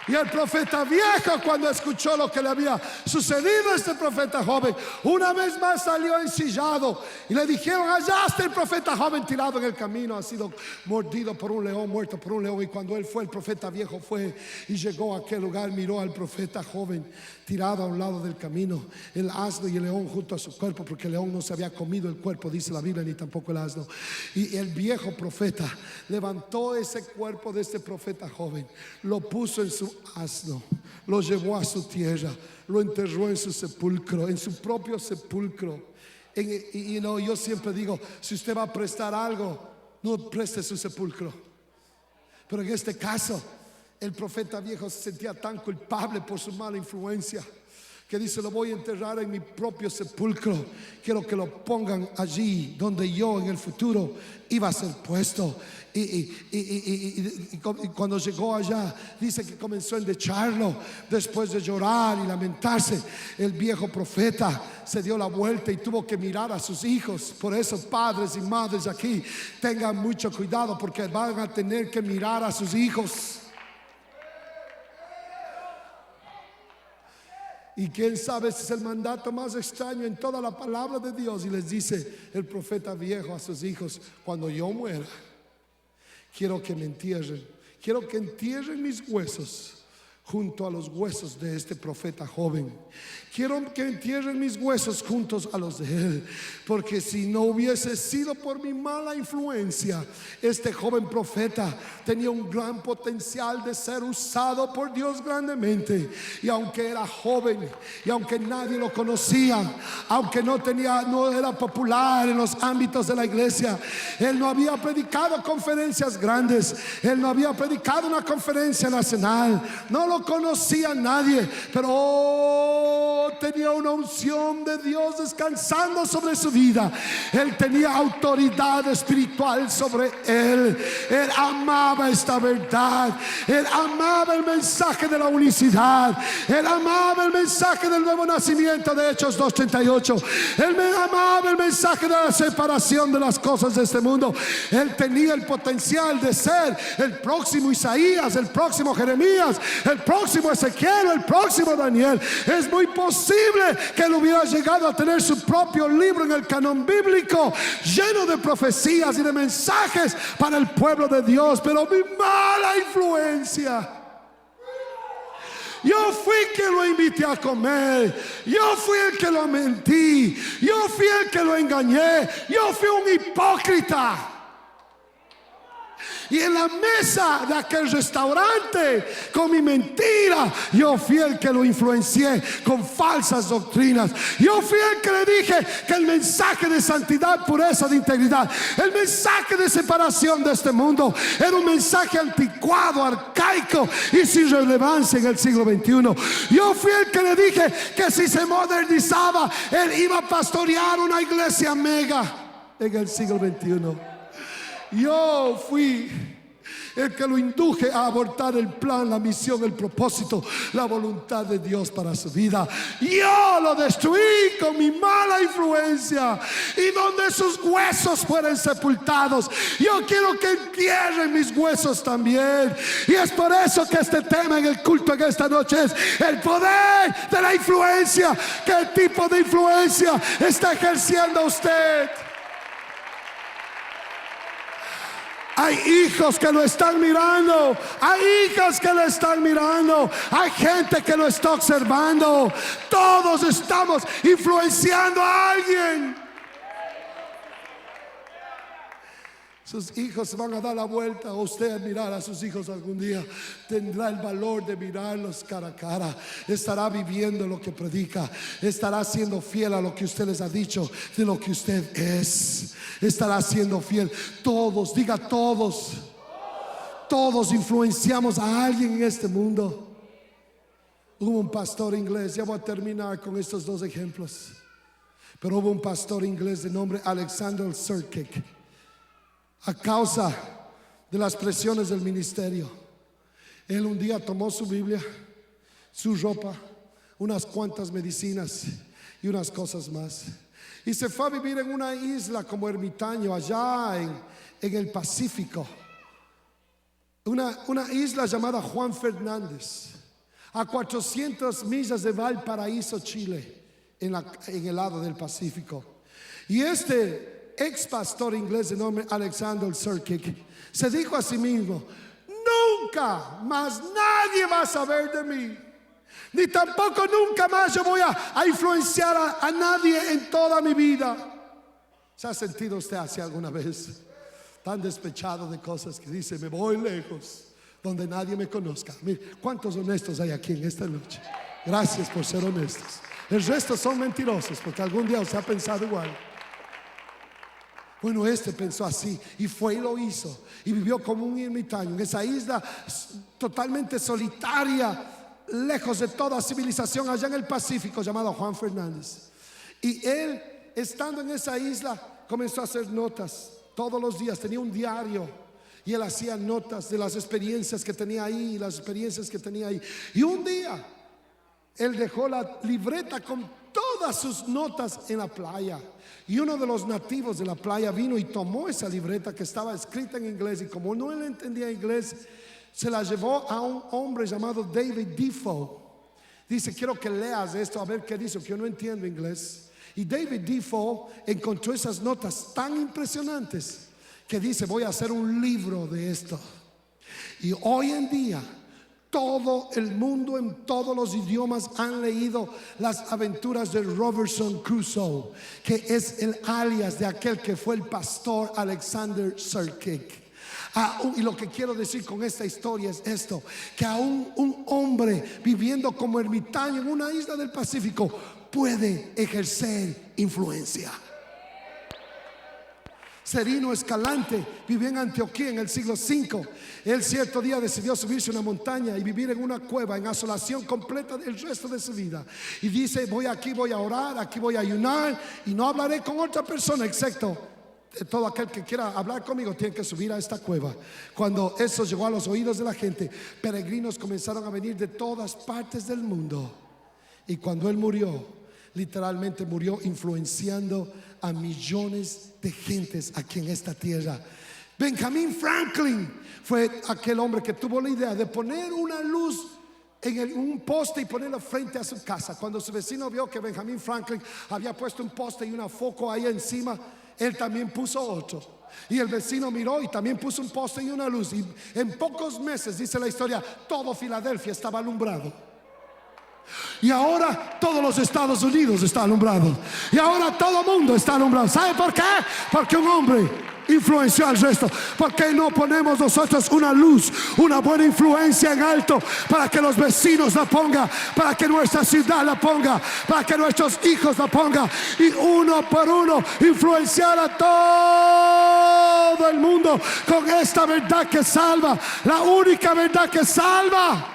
B: Y el profeta viejo, cuando escuchó lo que le había sucedido a este profeta joven, una vez más salió ensillado. Y le dijeron: allá está el profeta joven tirado en el camino, ha sido mordido por un león, muerto por un león. Y cuando él fue, el profeta viejo fue y llegó a aquel lugar, miró al profeta joven tirado a un lado del camino, el asno y el león junto a su cuerpo, porque el león no se había comido el cuerpo, dice la Biblia, ni tampoco el asno. Y el viejo profeta levantó ese cuerpo de este profeta joven, lo puso en su asno, lo llevó a su tierra, lo enterró en su sepulcro, en su propio sepulcro. Y no, yo siempre digo: si usted va a prestar algo, no preste su sepulcro. Pero en este caso, el profeta viejo se sentía tan culpable por su mala influencia que dice: lo voy a enterrar en mi propio sepulcro. Quiero que lo pongan allí donde yo en el futuro iba a ser puesto. Y cuando llegó allá, dice que comenzó a endecharlo. Después de llorar y lamentarse, el viejo profeta se dio la vuelta y tuvo que mirar a sus hijos. Por eso, padres y madres aquí, tengan mucho cuidado, porque van a tener que mirar a sus hijos. Y quién sabe si es el mandato más extraño en toda la palabra de Dios. Y les dice el profeta viejo a sus hijos: cuando yo muera, quiero que me entierren, quiero que entierren mis huesos junto a los huesos de este profeta joven. Quiero que entierren mis huesos juntos a los de él, porque si no hubiese sido por mi mala influencia, este joven profeta tenía un gran potencial de ser usado por Dios grandemente. Y aunque era joven, y aunque nadie lo conocía, aunque no era popular en los ámbitos de la iglesia, él no había predicado conferencias grandes, él no había predicado una conferencia nacional, no lo conocía nadie, pero tenía una unción de Dios descansando sobre su vida. Él tenía autoridad espiritual sobre él. Él amaba esta verdad. Él amaba el mensaje de la unicidad. Él amaba el mensaje del nuevo nacimiento de Hechos 2:38. Él amaba el mensaje de la separación de las cosas de este mundo. Él tenía el potencial de ser el próximo Isaías, el próximo Jeremías, el próximo Ezequiel, el próximo Daniel. Es muy posible que él hubiera llegado a tener su propio libro en el canon bíblico, lleno de profecías y de mensajes para el pueblo de Dios. Pero mi mala influencia, yo fui el que lo invité a comer, yo fui el que lo mentí, yo fui el que lo engañé, yo fui un hipócrita. Y en la mesa de aquel restaurante, con mi mentira, yo fui el que lo influencié con falsas doctrinas. Yo fui el que le dije que el mensaje de santidad, pureza, de integridad, el mensaje de separación de este mundo, era un mensaje anticuado, arcaico y sin relevancia en el siglo XXI. Yo fui el que le dije que si se modernizaba, él iba a pastorear una iglesia mega en el siglo XXI. Yo fui el que lo induje a abortar el plan, la misión, el propósito, la voluntad de Dios para su vida. Yo lo destruí con mi mala influencia, y donde sus huesos fueran sepultados, yo quiero que entierren mis huesos también. Y es por eso que este tema en el culto en esta noche es el poder de la influencia. ¿Qué tipo de influencia está ejerciendo usted? Hay hijos que lo están mirando, hay hijas que lo están mirando, hay gente que lo está observando. Todos estamos influenciando a alguien. Sus hijos van a dar la vuelta, o usted al mirar a sus hijos algún día tendrá el valor de mirarlos cara a cara. Estará viviendo lo que predica, estará siendo fiel a lo que usted les ha dicho de lo que usted es. Estará siendo fiel. Todos, diga todos. Todos influenciamos a alguien en este mundo. Hubo un pastor inglés, ya voy a terminar con estos dos ejemplos, pero hubo un pastor inglés de nombre Alexander Sirkik. A causa de las presiones del ministerio, él un día tomó su Biblia, su ropa, unas cuantas medicinas y unas cosas más, y se fue a vivir en una isla como ermitaño allá en el Pacífico, una isla llamada Juan Fernández, a 400 millas de Valparaíso, Chile, en el lado del Pacífico. Y este ex pastor inglés de nombre Alexander Sirkik se dijo a sí mismo: nunca más nadie va a saber de mí, ni tampoco nunca más yo voy a influenciar a nadie en toda mi vida. ¿Se ha sentido usted así alguna vez? Tan despechado de cosas que dice: me voy lejos, donde nadie me conozca. Mire, ¿cuántos honestos hay aquí en esta noche? Gracias por ser honestos. El resto son mentirosos, porque algún día usted ha pensado igual. Bueno, este pensó así y fue y lo hizo, y vivió como un ermitaño en esa isla totalmente solitaria, lejos de toda civilización, allá en el Pacífico, llamado Juan Fernández. Y él, estando en esa isla, comenzó a hacer notas todos los días. Tenía un diario y él hacía notas de las experiencias que tenía ahí, las experiencias que tenía ahí. Y un día él dejó la libreta con todas sus notas en la playa, y uno de los nativos de la playa vino y tomó esa libreta que estaba escrita en inglés, y como no él entendía inglés, se la llevó a un hombre llamado David Defoe. Dice: quiero que leas esto, a ver qué dice, que yo no entiendo inglés. Y David Defoe encontró esas notas tan impresionantes que dice: voy a hacer un libro de esto. Y hoy en día todo el mundo, en todos los idiomas, han leído las aventuras de Robinson Crusoe, que es el alias de aquel que fue el pastor Alexander Sirkik. Y lo que quiero decir con esta historia es esto: que aún un hombre viviendo como ermitaño en una isla del Pacífico puede ejercer influencia. Serino Escalante vivió en Antioquía en el siglo V. Él cierto día decidió subirse a una montaña y vivir en una cueva en asolación completa el resto de su vida. Y dice: voy aquí, voy a orar, aquí voy a ayunar, y no hablaré con otra persona excepto todo aquel que quiera hablar conmigo tiene que subir a esta cueva. Cuando eso llegó a los oídos de la gente, peregrinos comenzaron a venir de todas partes del mundo. Y cuando él murió, literalmente murió influenciando a millones de gentes aquí en esta tierra. Benjamin Franklin fue aquel hombre que tuvo la idea de poner una luz en un poste y ponerlo frente a su casa. Cuando su vecino vio que Benjamin Franklin había puesto un poste y una foco ahí encima, él también puso otro. Y el vecino miró y también puso un poste y una luz. Y en pocos meses, dice la historia, todo Filadelfia estaba alumbrado. Y ahora todos los Estados Unidos está alumbrado. Y ahora todo el mundo está alumbrado. ¿Sabe por qué? Porque un hombre influenció al resto. ¿Por qué no ponemos nosotros una luz, una buena influencia en alto, para que los vecinos la pongan, para que nuestra ciudad la ponga, para que nuestros hijos la pongan, y uno por uno influenciar a todo el mundo con esta verdad que salva, la única verdad que salva?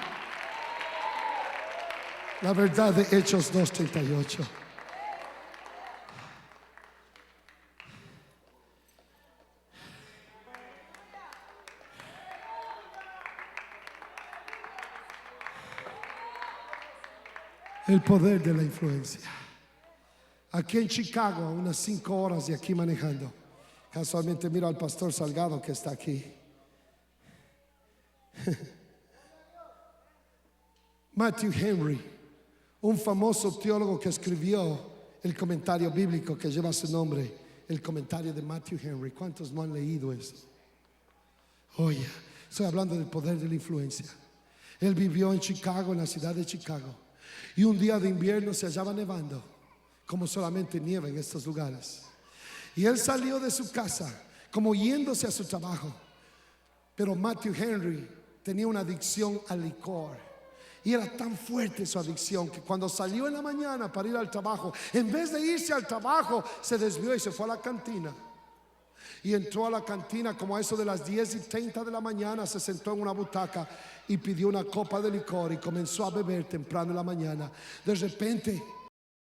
B: La verdad de Hechos 2:38. El poder de la influencia. Aquí en Chicago, a unas 5 horas de aquí manejando. Casualmente miro al pastor Salgado que está aquí. Matthew Henry, un famoso teólogo que escribió el comentario bíblico que lleva su nombre, el comentario de Matthew Henry. ¿Cuántos no han leído eso? Oye, estoy hablando del poder de la influencia. Él vivió en Chicago, en la ciudad de Chicago, y un día de invierno se hallaba nevando, como solamente nieva en estos lugares. Y él salió de su casa como yéndose a su trabajo. Pero Matthew Henry tenía una adicción al licor. Y era tan fuerte su adicción que cuando salió en la mañana para ir al trabajo, en vez de irse al trabajo, se desvió y se fue a la cantina. Y entró a la cantina como a eso de las 10:30 de la mañana, se sentó en una butaca y pidió una copa de licor y comenzó a beber temprano en la mañana. De repente